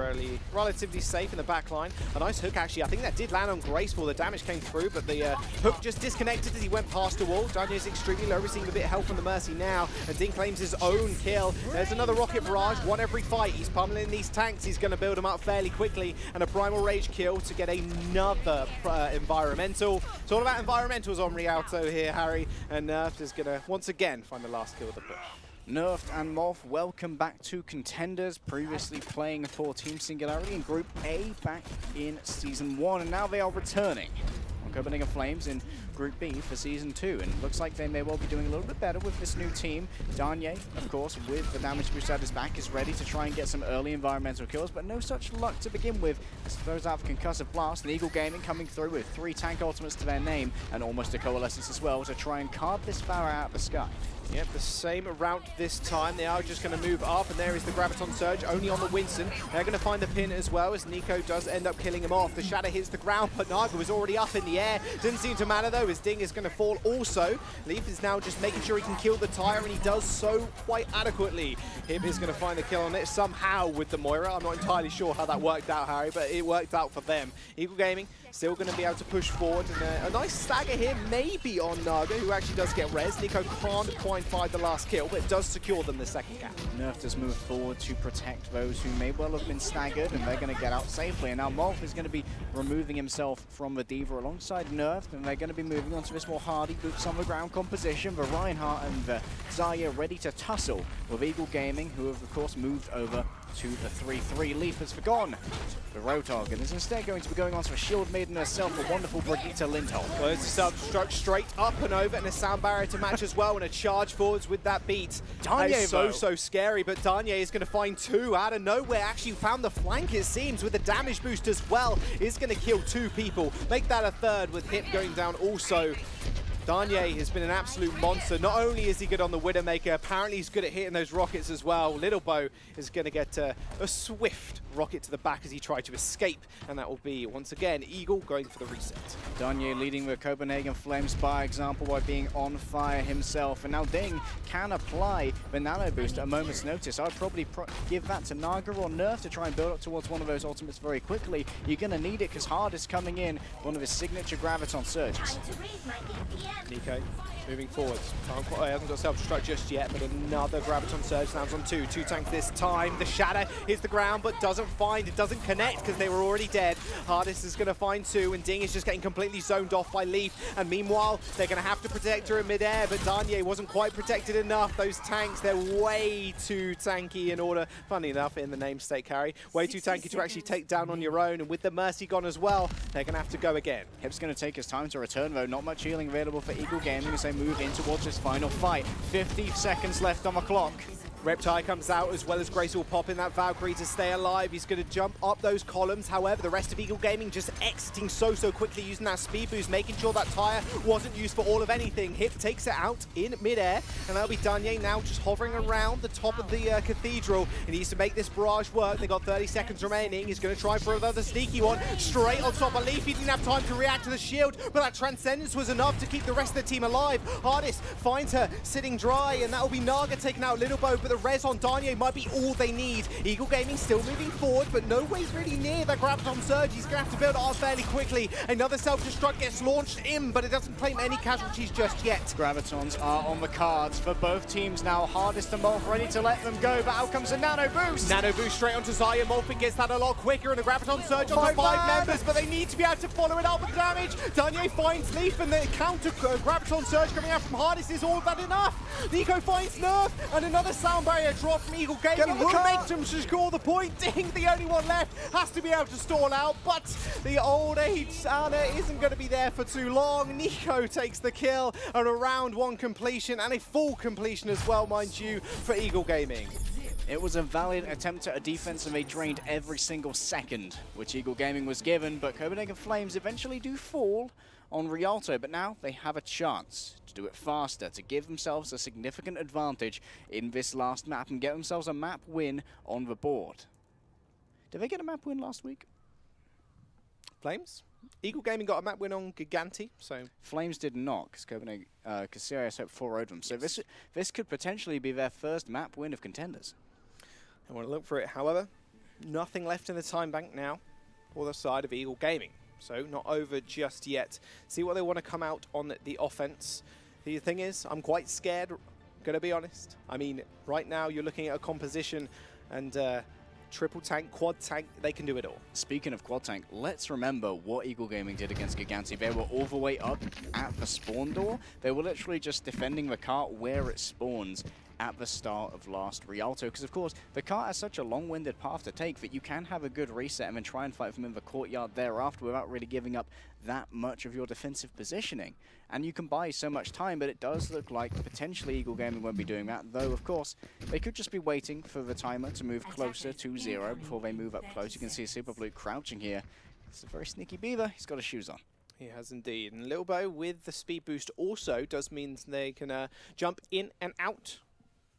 relatively safe in the back line. A nice hook, actually. I think that did land on Graceful. The damage came through, but the hook just disconnected as he went past the wall. Danye's extremely low, receiving a bit of help from the Mercy now, and Ding claims his own kill. There's another Rocket Barrage, one every fight. He's pummeling these tanks. He's going to build them up fairly quickly, and a Primal Rage kill to get another environmental. It's all about environmentals on Rialto here, Harry, and Nerf is going to, once again, find the last kill of the push. Nerfed and Morph, welcome back to Contenders, previously playing for Team Singularity in Group A back in Season 1, and now they are returning on Copenhagen Flames in Group B for Season 2, and it looks like they may well be doing a little bit better with this new team. Danye, of course, with the damage boost at his back, is ready to try and get some early environmental kills, but no such luck to begin with. As throws out the concussive blast, and Eagle Gaming coming through with 3 tank ultimates to their name, and almost a coalescence as well to try and carve this Pharah out of the sky. Yep, the same route this time. They are just going to move up, and there is the Graviton Surge only on the Winston. They're going to find the pin as well, as Nico does end up killing him off. The Shadow hits the ground, but Naga was already up in the air. Didn't seem to matter though, as Ding is going to fall also. Leaf is now just making sure he can kill the Tire, and he does so quite adequately. Hib is going to find the kill on it somehow with the Moira. I'm not entirely sure how that worked out, Harry, but it worked out for them. Eagle Gaming still going to be able to push forward, and a nice stagger here maybe on Naga, who actually does get res. Nico can't quite find the last kill, but it does secure them the second cap. Nerf does move forward to protect those who may well have been staggered, and they're going to get out safely. And now Morph is going to be removing himself from the Diva alongside Nerf, and they're going to be moving on to this more hardy boots on the ground composition. The Reinhardt and the Zaya ready to tussle with Eagle Gaming, who have of course moved over to the 3-3. Leaf has forgone the Roadhog and is instead going to be going on to a Shield Maiden herself, a wonderful Brigitte Lindholm. Well, it's a self-destruct straight up and over, and a sound barrier to match as well, and a charge forwards with that beat. Danye, is so scary, but Danye is going to find 2 out of nowhere. Actually found the flank, it seems, with the damage boost as well. Is going to kill 2 people, make that a 3rd with Hip going down also. Danye has been an absolute monster. Not only is he good on the Widowmaker, apparently he's good at hitting those rockets as well. Little Bo is going to get a swift rocket to the back as he tried to escape, and that will be, once again, Eagle going for the reset. Danye leading the Copenhagen Flames by example by being on fire himself, and now Ding can apply the nano boost at a moment's notice. I'd probably give that to Naga or Nerf to try and build up towards one of those ultimates very quickly. You're going to need it because Hard is coming in, one of his signature Graviton surges. Nico moving forwards. He hasn't got self-destruct just yet, but another Graviton Surge lands on 2 tanks this time. The Shadow hits the ground, but doesn't connect because they were already dead. Hardest is going to find 2, and Ding is just getting completely zoned off by Leaf. And meanwhile, they're going to have to protect her in midair, but Danye wasn't quite protected enough. Those tanks, they're way too tanky in order, funny enough, in the namesake carry, way too tanky to actually take down on your own. And with the Mercy gone as well, they're going to have to go again. Hip's going to take his time to return, though. Not much healing available for Eagle Gaming as they move in towards this final fight. 50 seconds left on the clock. Reptile comes out as well as Grace will pop in that Valkyrie to stay alive. He's going to jump up those columns. However, the rest of Eagle Gaming just exiting so quickly using that speed boost, making sure that tire wasn't used for all of anything. Hip takes it out in midair, and that'll be Danye now just hovering around the top of the cathedral. He needs to make this barrage work. They got 30 seconds remaining. He's going to try for another sneaky one straight on top of Leaf. He didn't have time to react to the shield, but that Transcendence was enough to keep the rest of the team alive. Hardest finds her sitting dry, and that'll be Naga taking out Littlebow, but the res on Danye might be all they need. Eagle Gaming still moving forward, but no way's really near that Graviton Surge. He's going to have to build it up fairly quickly. Another self-destruct gets launched in, but it doesn't claim any casualties just yet. Gravitons are on the cards for both teams now. Hardest and Molf ready to let them go, but out comes a Nano Boost. Nano Boost straight onto Zaya. Molfin gets that a lot quicker, and the Graviton Surge onto 5 members, but they need to be able to follow it up with damage. Danye finds Leaf, and the counter Graviton Surge coming out from Hardest. Is all that enough? Nico finds Nerf, and another sound barrier drop from Eagle Gaming will make them score the point. Ding, the only one left, has to be able to stall out, but the old age Sana isn't going to be there for too long. Nico takes the kill, and a round 1 completion, and a full completion as well, mind you, for Eagle Gaming. It was a valiant attempt at a defense, and they drained every single second which Eagle Gaming was given, but Copenhagen Flames eventually do fall on Rialto, but now they have a chance to do it faster, to give themselves a significant advantage in this last map and get themselves a map win on the board. Did they get a map win last week? Flames? Eagle Gaming got a map win on Giganti, so... Flames did not, because Copenhagen, Sirius Hope 4-0'd them. So this could potentially be their first map win of Contenders. I want to look for it. However, nothing left in the time bank now for the side of Eagle Gaming. So not over just yet. See what they want to come out on the offense. The thing is, I'm quite scared, going to be honest. I mean, right now you're looking at a composition and triple tank, quad tank, they can do it all. Speaking of quad tank, let's remember what Eagle Gaming did against Giganti. They were all the way up at the spawn door. They were literally just defending the cart where it spawns at the start of last Rialto, because of course the cart has such a long-winded path to take that you can have a good reset and then try and fight them in the courtyard thereafter without really giving up that much of your defensive positioning. And you can buy so much time, but it does look like potentially Eagle Gaming won't be doing that, though of course they could just be waiting for the timer to move closer to 0 before they move up close. You can see Super Blue crouching here. It's a very sneaky beaver. He's got his shoes on. He has indeed. And Littlebow with the speed boost also does mean they can jump in and out.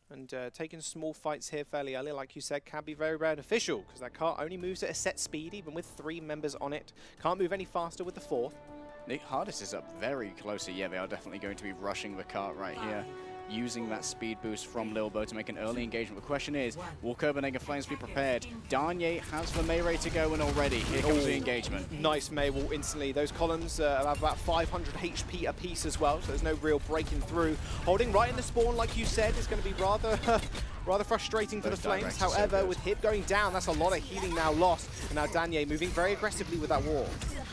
And taking small fights here fairly early, like you said, can be very beneficial, because that cart only moves at a set speed, even with 3 members on it. Can't move any faster with the 4th. Nick Hardest is up very closely. Yeah, they are definitely going to be rushing the cart right here, using that speed boost from Littlebow to make an early engagement. The question is, will Copenhagen Flames be prepared? Danye has the May ready to go, and already here comes the engagement. Nice May wall instantly. Those columns have about 500 HP apiece as well, so there's no real breaking through. Holding right in the spawn, like you said, is going to be rather rather frustrating for the Flames. However, with Hip going down, that's a lot of healing now lost. And now Danye moving very aggressively with that wall.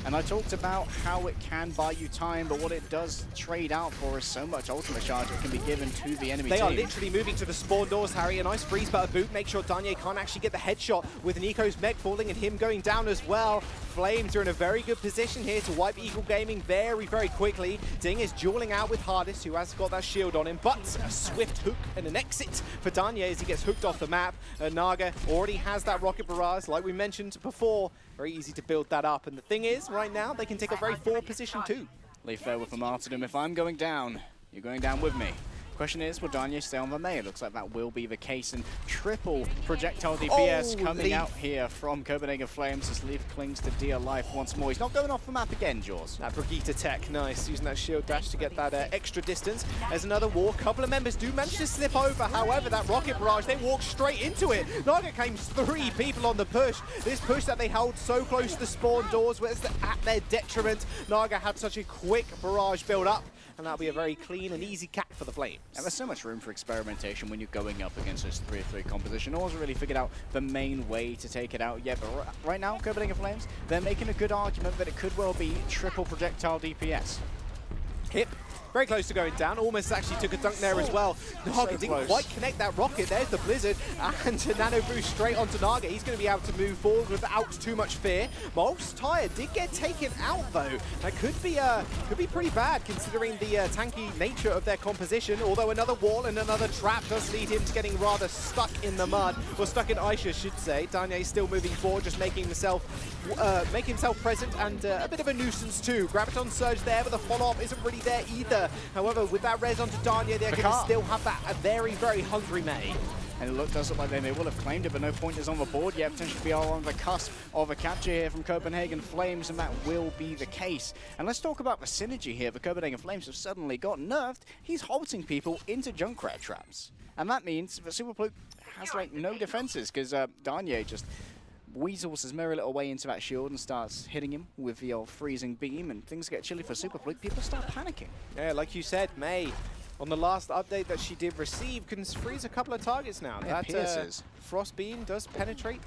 And I talked about how it can buy you time, but what it does trade out for is so much ultimate charge that can be given to the enemy team. They are literally moving to the spawn doors, Harry. A nice freeze but a boot. Make sure Danye can't actually get the headshot with Nico's mech falling and him going down as well. Flames are in a very good position here to wipe Eagle Gaming very quickly. Ding is dueling out with Hardest, who has got that shield on him, but a swift hook and an exit for Danye as he gets hooked off the map. Naga already has that rocket barrage, like we mentioned before. Very easy to build that up. And the thing is, right now, they can take a very forward position too. Leaf there with the martyrdom. If I'm going down, you're going down with me. Question is, will Danye stay on the May? It looks like that will be the case. And triple projectile DPS coming out here from Copenhagen Flames as Leaf clings to dear life once more. He's not going off the map again, Jaws. That Brigitte tech, nice. Using that shield dash to get that extra distance. There's another war. Couple of members do manage to slip over. However, that rocket barrage, they walk straight into it. Naga claims 3 people on the push. This push that they held so close to the spawn doors was at their detriment. Naga had such a quick barrage build up, and that'll be a very clean and easy cat for the Flames. And there's so much room for experimentation when you're going up against this 3-3 composition. No one's really figured out the main way to take it out yet, but right now, Copenhagen Flames, they're making a good argument that it could well be triple projectile DPS. Hip Very close to going down. Almost actually took a dunk there as well. Naga didn't quite connect that rocket. There's the Blizzard. And a nano boost straight onto Naga. He's going to be able to move forward without too much fear. Most Tire did get taken out, though. That could be pretty bad, considering the tanky nature of their composition. Although another wall and another trap does lead him to getting rather stuck in the mud. Or stuck in ice, I should say. Danye still moving forward, just making himself present and a bit of a nuisance too. Graviton Surge there, but the follow-up isn't really there either. However, with that res onto Danye, they're going to still have that very, very hungry May. And it does look like they may well have claimed it, but no pointers on the board yet. Potentially be all on the cusp of a capture here from Copenhagen Flames, and that will be the case. And let's talk about the synergy here. The Copenhagen Flames have suddenly got nerfed. He's halting people into Junkrat traps. And that means that Superpluke has like no defenses, because Danye just weasels his merry little way into that shield and starts hitting him with the old freezing beam, and things get chilly for Superpluke. People start panicking. Yeah, like you said, May, on the last update that she did receive, can freeze a couple of targets now. Yeah, that pierces. Frost Beam does penetrate,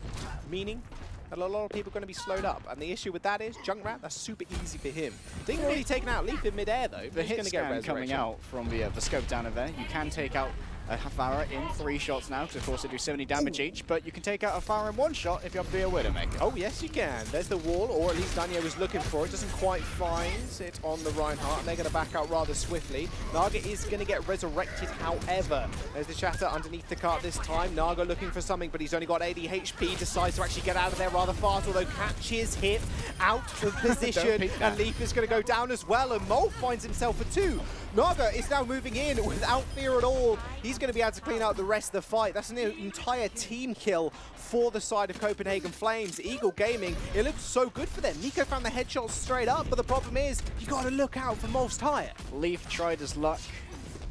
meaning that a lot of people are going to be slowed up. And the issue with that is, Junkrat, that's super easy for him. Didn't really taken out Leaf in midair, though. The hit scan coming out from the scope down there, you can take out a Hafara in 3 shots now, because of course they do 70 damage each, but you can take out a Hafara in 1 shot if you have to be a Widowmaker. Oh yes you can. There's the wall, or at least Danye was looking for it. Doesn't quite find it on the Reinhardt, and they're going to back out rather swiftly. Naga is going to get resurrected, however. There's the shatter underneath the cart this time. Naga looking for something, but he's only got 80 HP, decides to actually get out of there rather fast, although catches him out of position, and Leaf is going to go down as well, and Mole finds himself a 2. Naga is now moving in without fear at all. He's going to be able to clean out the rest of the fight. That's an entire team kill for the side of Copenhagen Flames. Eagle Gaming, it looked so good for them. Nico found the headshot straight up, but the problem is, you got to look out for Most Tire. Leaf tried his luck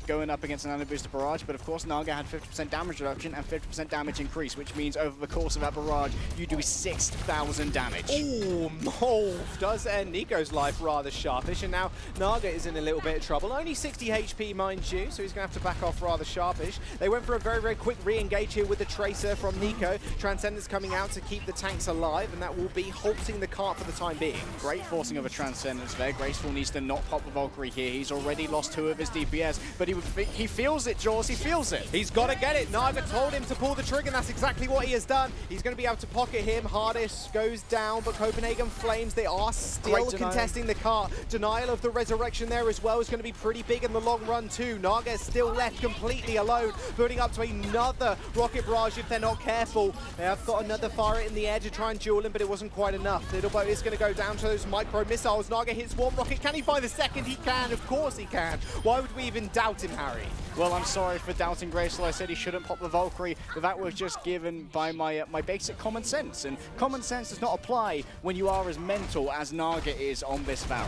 going up against an Nano Booster barrage, but of course Naga had 50% damage reduction and 50% damage increase, which means over the course of that barrage, you do 6,000 damage. Ooh, Mole does end Nico's life rather sharpish, and now Naga is in a little bit of trouble. Only 60 HP, mind you, so he's going to have to back off rather sharpish. They went for a very, very quick re-engage here with the Tracer from Nico. Transcendence coming out to keep the tanks alive, and that will be halting the cart for the time being. Great forcing of a Transcendence there. Graceful needs to not pop the Valkyrie here. He's already lost 2 of his DPS, but he feels it, Jaws. He feels it. He's got to get it. Naga told him to pull the trigger, and that's exactly what he has done. He's going to be able to pocket him. Hardest goes down, but Copenhagen Flames, they are still contesting the cart. Denial of the resurrection there as well is going to be pretty big in the long run too. Naga is still left completely alone, building up to another rocket barrage if they're not careful. They have got another fire in the air to try and duel him, but it wasn't quite enough. Little Boat is going to go down to those micro missiles. Naga hits one rocket. Can he find the second? He can. Of course he can. Why would we even doubt him, Harry? Well, I'm sorry for doubting Graceful. I said he shouldn't pop the Valkyrie, but that was just given by my basic common sense. And common sense does not apply when you are as mental as Naga is on this Pharah.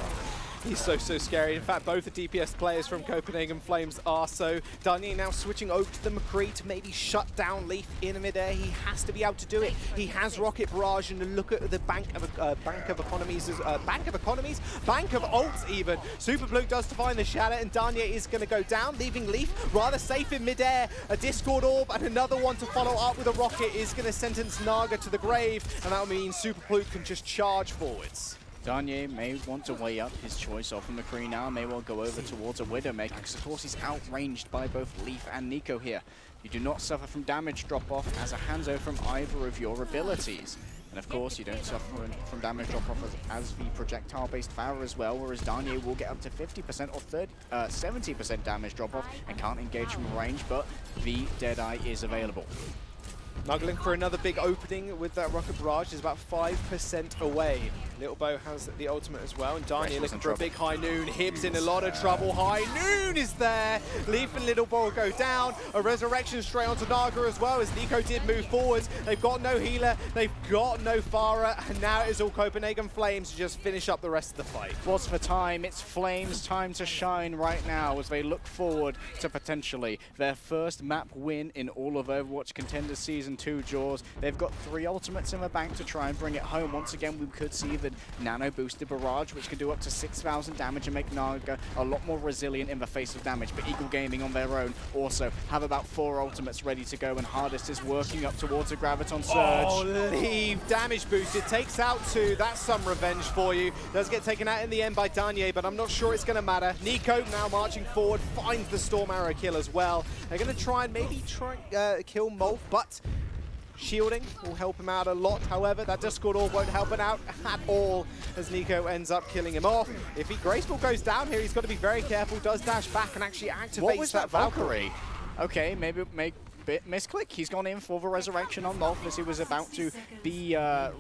He's so scary. In fact, both the DPS players from Copenhagen Flames are so. Danye now switching over to the McCree to maybe shut down Leaf in midair. He has to be able to do it. He has Rocket Barrage, and look at the bank of ults even. Superpluke does to find the shatter, and Danye is going to go down, leaving Leaf rather safe in midair. A Discord Orb and another one to follow up with a rocket is going to sentence Naga to the grave, and that will mean Superpluke can just charge forwards. Danye may want to weigh up his choice off from McCree now, may well go over towards a Widowmaker, because of course he's outranged by both Leaf and Nico here. You do not suffer from damage drop-off as a hands-over from either of your abilities. And of course, you don't suffer from damage drop-off as the projectile-based Pharah as well, whereas Danye will get up to 50% or 70% damage drop-off and can't engage from range, but the Deadeye is available. Snuggling for another big opening with that Rocket Barrage is about 5% away. Little Bo has the ultimate as well, and Danye looking for a big High Noon. Hibs in a lot of trouble. High Noon is there. Leaf and Little Bo go down. A resurrection straight onto Naga as well, as Nico did move forwards. They've got no healer. They've got no Pharah, and now it is all Copenhagen Flames to just finish up the rest of the fight. What's the time? It's Flames' time to shine right now as they look forward to potentially their first map win in all of Overwatch Contenders season and 2 Jaws. They've got 3 ultimates in the bank to try and bring it home. Once again, we could see the nano boosted barrage, which can do up to 6,000 damage and make Naga a lot more resilient in the face of damage. But Eagle Gaming on their own also have about 4 ultimates ready to go, and Hardest is working up towards a Graviton Surge. Oh, leave. Damage boosted. Takes out 2. That's some revenge for you. Does get taken out in the end by Danye, but I'm not sure it's going to matter. Nico now marching forward, finds the Storm Arrow kill as well. They're going to try and maybe kill Molf, but shielding will help him out a lot. However, that Discord Orb won't help him out at all as Nico ends up killing him off. If Graceful goes down here, he's got to be very careful. Does dash back and actually activates what was that Valkyrie. Okay, maybe make bit misclick. He's gone in for the resurrection on Molf as he was about to be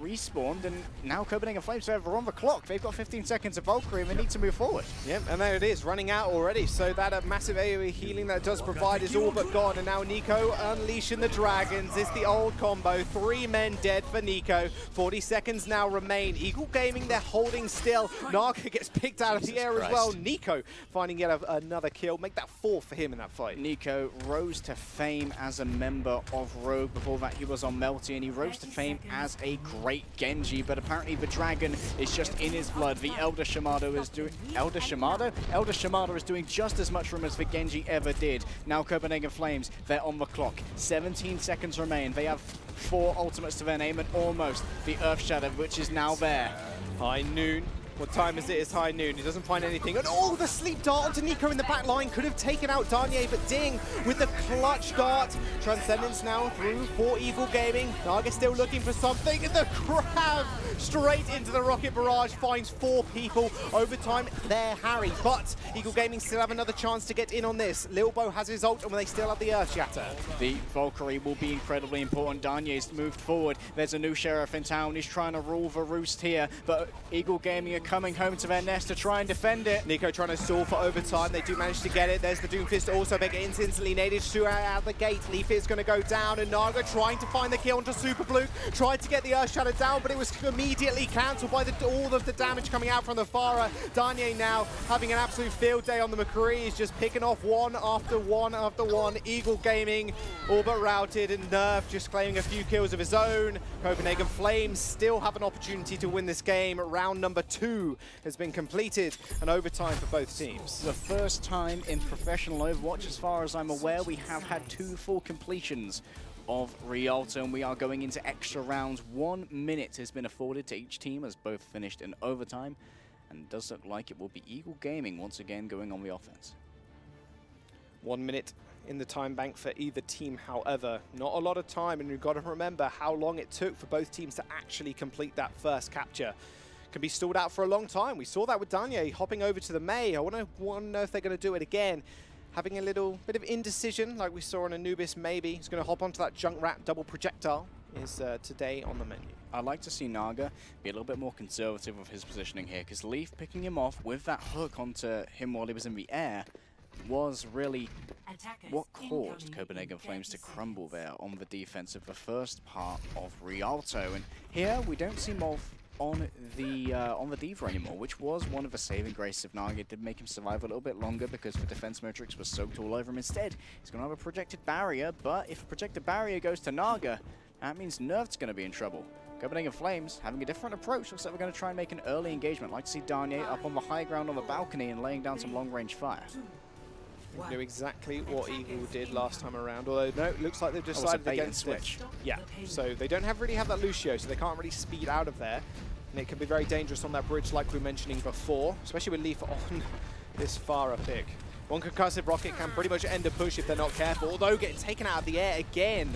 respawned, and now Copenhagen Flames are on the clock. They've got 15 seconds of Valkyrie and they need to move forward. Yep, and there it is, running out already. So that massive AoE healing that it does provide is all but gone, and now Nico unleashing the dragons. It's the old combo. 3 men dead for Nico. 40 seconds now remain. Eagle Gaming, they're holding still. Naga gets picked out of the air as well. Nico finding yet another kill. Make that 4 for him in that fight. Nico rose to fame as a member of Rogue. Before that, he was on Melty, and he rose to fame as a great Genji, but apparently the dragon is just in his blood. The Elder Shimado is doing... Elder Shimado? Elder Shimado is doing just as much for him as the Genji ever did. Now Copenhagen Flames, they're on the clock. 17 seconds remain. They have 4 ultimates to their name, and almost the Earth Shadow, which is now there. High noon. What time is it? It's high noon. He doesn't find anything. And oh, the sleep dart onto Nico in the back line. Could have taken out Danye, but Ding with the clutch dart. Transcendence now through for Eagle Gaming. Naga still looking for something. And the crab straight into the rocket barrage finds 4 people. Overtime there, Harry. But Eagle Gaming still have another chance to get in on this. Lil Bo has his ult, and they still have the Earth Shatter. The Valkyrie will be incredibly important. Danye's moved forward. There's a new sheriff in town. He's trying to rule the roost here, but Eagle Gaming are coming home to their nest to try and defend it. Nico trying to stall for overtime. They do manage to get it. There's the Doomfist also. They get instantly nated. Out the gate. Leafy's going to go down, and Naga trying to find the kill onto Super Blue. Tried to get the Earth Shadow down, but it was immediately cancelled by all of the damage coming out from the Farah. Danye now having an absolute field day on the McCree. He's just picking off one after one after one. Eagle Gaming all but routed, and Nerf just claiming a few kills of his own. Copenhagen Flames still have an opportunity to win this game. Round number 2 has been completed, and overtime for both teams. The first time in professional Overwatch, as far as I'm aware, we have had 2 full completions of Rialto, and we are going into extra rounds. 1 minute has been afforded to each team as both finished in overtime, and it does look like it will be Eagle Gaming once again going on the offense. 1 minute in the time bank for either team, however. Not a lot of time, and you've got to remember how long it took for both teams to actually complete that first capture. Can be stalled out for a long time. We saw that with Danye hopping over to the Mei. I want to know if they're going to do it again. Having a little bit of indecision like we saw on Anubis maybe. He's going to hop onto that Junkrat double projectile is today on the menu. I'd like to see Naga be a little bit more conservative with his positioning here, because Leaf picking him off with that hook onto him while he was in the air was really what caused Copenhagen Flames to crumble there on the defense of the first part of Rialto. And here we don't see Molf on the Diva anymore, which was one of the saving graces of Naga. It did make him survive a little bit longer because the defense matrix was soaked all over him. Instead, he's going to have a projected barrier, but if a projected barrier goes to Naga, that means Nerf's going to be in trouble. Copenhagen Flames having a different approach. Looks like we're going to try and make an early engagement. I'd like to see Danye up on the high ground on the balcony and laying down some long-range fire. Knew exactly what Eagle did last time around, although no, it looks like they've decided against switch. Yeah, so they don't really have that Lucio, so they can't really speed out of there. And it can be very dangerous on that bridge like we were mentioning before, especially with Leaf on this Farah pick. One concussive rocket can pretty much end a push if they're not careful, although getting taken out of the air again.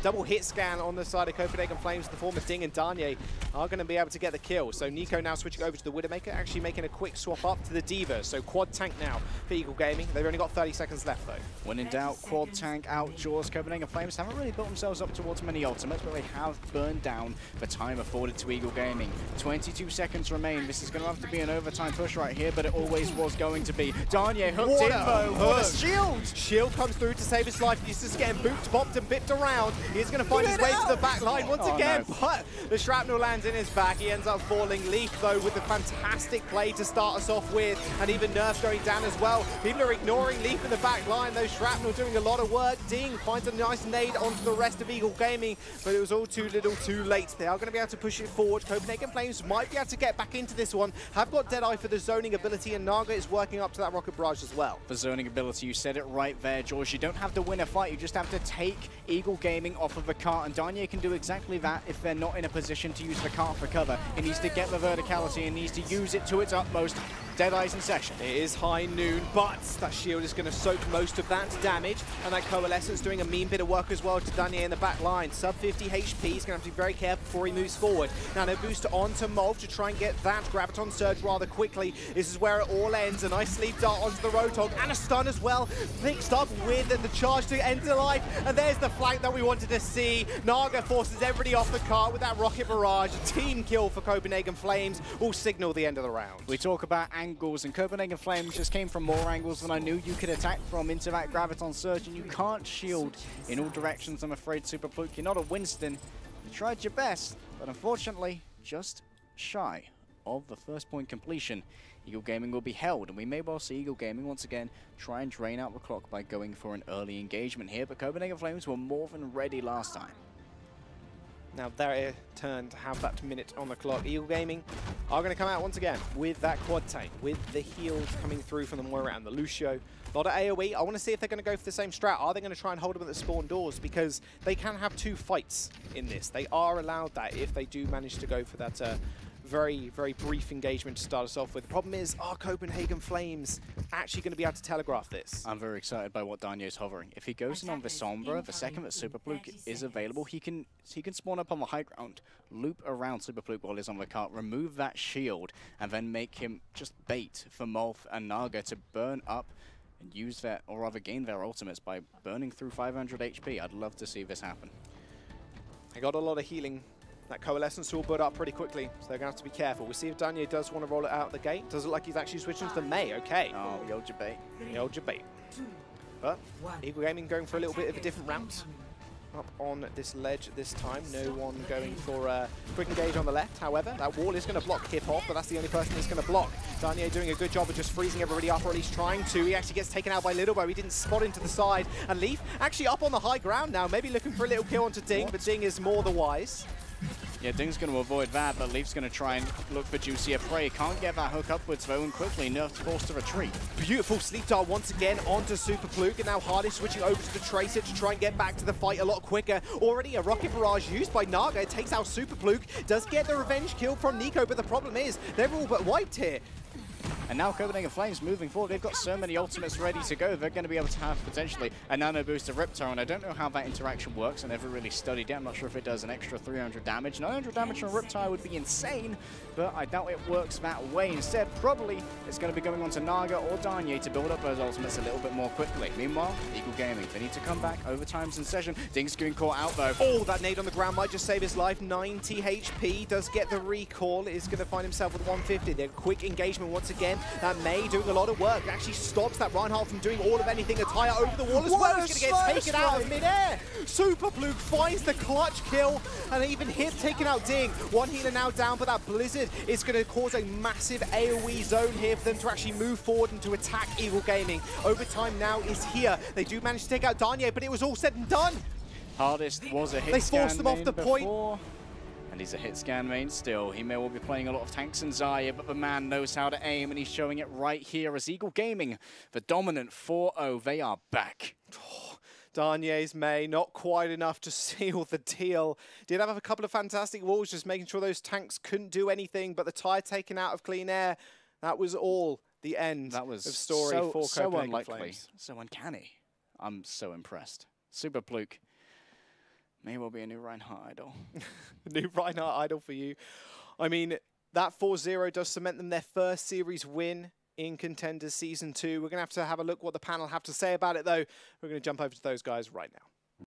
Double hit scan on the side of Copenhagen Flames. The former Ding and Danye are going to be able to get the kill. So Nico now switching over to the Widowmaker, actually making a quick swap up to the Diva. So quad tank now for Eagle Gaming. They've only got 30 seconds left though. When in doubt, quad tank outjaws. Copenhagen Flames haven't really built themselves up towards many ultimates, but they have burned down the time afforded to Eagle Gaming. 22 seconds remain. This is going to have to be an overtime push right here, but it always was going to be. Danye hooked in though. What a shield! Shield comes through to save his life. He's just getting booped, bopped and bipped around. He's going to find his way to the back line once again, no. but the shrapnel lands in his back. He ends up falling. Leaf, though, with the fantastic play to start us off with, and even Nerf going down as well. People are ignoring Leaf in the back line. Those shrapnel doing a lot of work. Ding finds a nice nade onto the rest of Eagle Gaming, but it was all too little too late. They are going to be able to push it forward. Copenhagen Flames might be able to get back into this one. Have got Deadeye for the zoning ability, and Naga is working up to that rocket barrage as well. The zoning ability, you said it right there, George. You don't have to win a fight, you just have to take Eagle Gaming off of the cart, and Danye can do exactly that if they're not in a position to use the cart for cover. He needs to get the verticality and needs to use it to its utmost. Deadeye's in session. It is high noon, but that shield is going to soak most of that damage, and that Coalescence doing a mean bit of work as well to Danye in the back line. Sub 50 HP, he's going to have to be very careful before he moves forward. Now, no boost onto Molv to try and get that Graviton Surge rather quickly. This is where it all ends. A nice sleep dart onto the Roadhog, and a stun as well. Mixed up with the charge to end the life, and there's the flank that we wanted to see. Naga forces everybody off the cart with that rocket barrage. A team kill for Copenhagen Flames will signal the end of the round. We talk about angles, and Copenhagen Flames just came from more angles than I knew you could attack from into that Graviton Surge, and you can't shield in all directions, I'm afraid, Super Pluke. You're not a Winston. You tried your best, but unfortunately, just shy of the first point completion. Eagle Gaming will be held, and we may well see Eagle Gaming once again try and drain out the clock by going for an early engagement here, but Copenhagen Flames were more than ready last time. Now their turn to have that minute on the clock. Eagle Gaming are going to come out once again with that quad tank, with the heals coming through from the Moira and the Lucio. A lot of AoE. I want to see if they're going to go for the same strat. Are they going to try and hold them at the spawn doors? Because they can have 2 fights in this. They are allowed that if they do manage to go for that very, very brief engagement to start us off with. The problem is, are Copenhagen Flames actually going to be able to telegraph this? I'm very excited by what Danye's hovering. If he goes in on the Sombra, the second that Super Pluke is available, he can spawn up on the high ground, loop around Super Pluke while he's on the cart, remove that shield, and then make him just bait for Molf and Naga to burn up and use their, or rather gain their ultimates by burning through 500 HP. I'd love to see this happen. I got a lot of healing. That Coalescence will build up pretty quickly, so they're going to have to be careful. We'll see if Danye does want to roll it out the gate. Does it look like he's actually switching to the May. Okay. Oh, the old debate. The old debate. But Eagle Gaming going for a little bit of a different route. Up on this ledge this time. No one going for a quick engage on the left. However, that wall is going to block Hip-Hop, but that's the only person that's going to block. Danye doing a good job of just freezing everybody up, or at least trying to. He actually gets taken out by Littlebow. He didn't spot into the side. And Leaf actually up on the high ground now, maybe looking for a little kill onto Ding, but Ding is more the wise. Yeah, Ding's going to avoid that, but Leaf's going to try and look for juicier prey. Can't get that hook upwards, though, and quickly Nerf's forced to retreat. Beautiful sleep dart once again onto Super Pluke, and now Hardy switching over to the Tracer to try and get back to the fight a lot quicker. Already a rocket barrage used by Naga. It takes out Super Pluke, does get the revenge kill from Nico, but the problem is they're all but wiped here. And now Copenhagen Flames moving forward. They've got so many ultimates ready to go. They're going to be able to have potentially a nano boost of Riptide, and I don't know how that interaction works. I never really studied it. I'm not sure if it does an extra 300 damage. 900 damage on Riptide would be insane, but I doubt it works that way. Instead, probably it's going to be going on to Naga or Danye to build up those ultimates a little bit more quickly. Meanwhile, Eagle Gaming, they need to come back. Overtime's in session. Ding's getting caught out, though. Oh, that nade on the ground might just save his life. 90 HP, does get the recall. Is going to find himself with 150. They're quick engagement once again. That May doing a lot of work. Actually stops that Reinhardt from doing all of anything. Attire over the wall as well. He's going to get taken out of midair. Super Pluke finds the clutch kill and even hit taking out Ding. One healer now down, but that Blizzard is going to cause a massive AoE zone here for them to actually move forward and to attack Eagle Gaming. Overtime now is here. They do manage to take out Danye, but it was all said and done. Hardest was a hit. They forced them off the point. And he's a hit scan main still. He may well be playing a lot of tanks and Zarya, but the man knows how to aim, and he's showing it right here as Eagle Gaming, the dominant 4-0, they are back. Danye's May, not quite enough to seal the deal. Did have a couple of fantastic walls, just making sure those tanks couldn't do anything, but the tire taken out of clean air, that was all the end of story for Copenhagen Flames. So uncanny. I'm so impressed. Super Pluke. May well be a new Reinhardt idol. New Reinhardt idol for you. I mean, that 4-0 does cement them their first series win in Contenders Season 2. We're going to have a look what the panel have to say about it, though. We're going to jump over to those guys right now.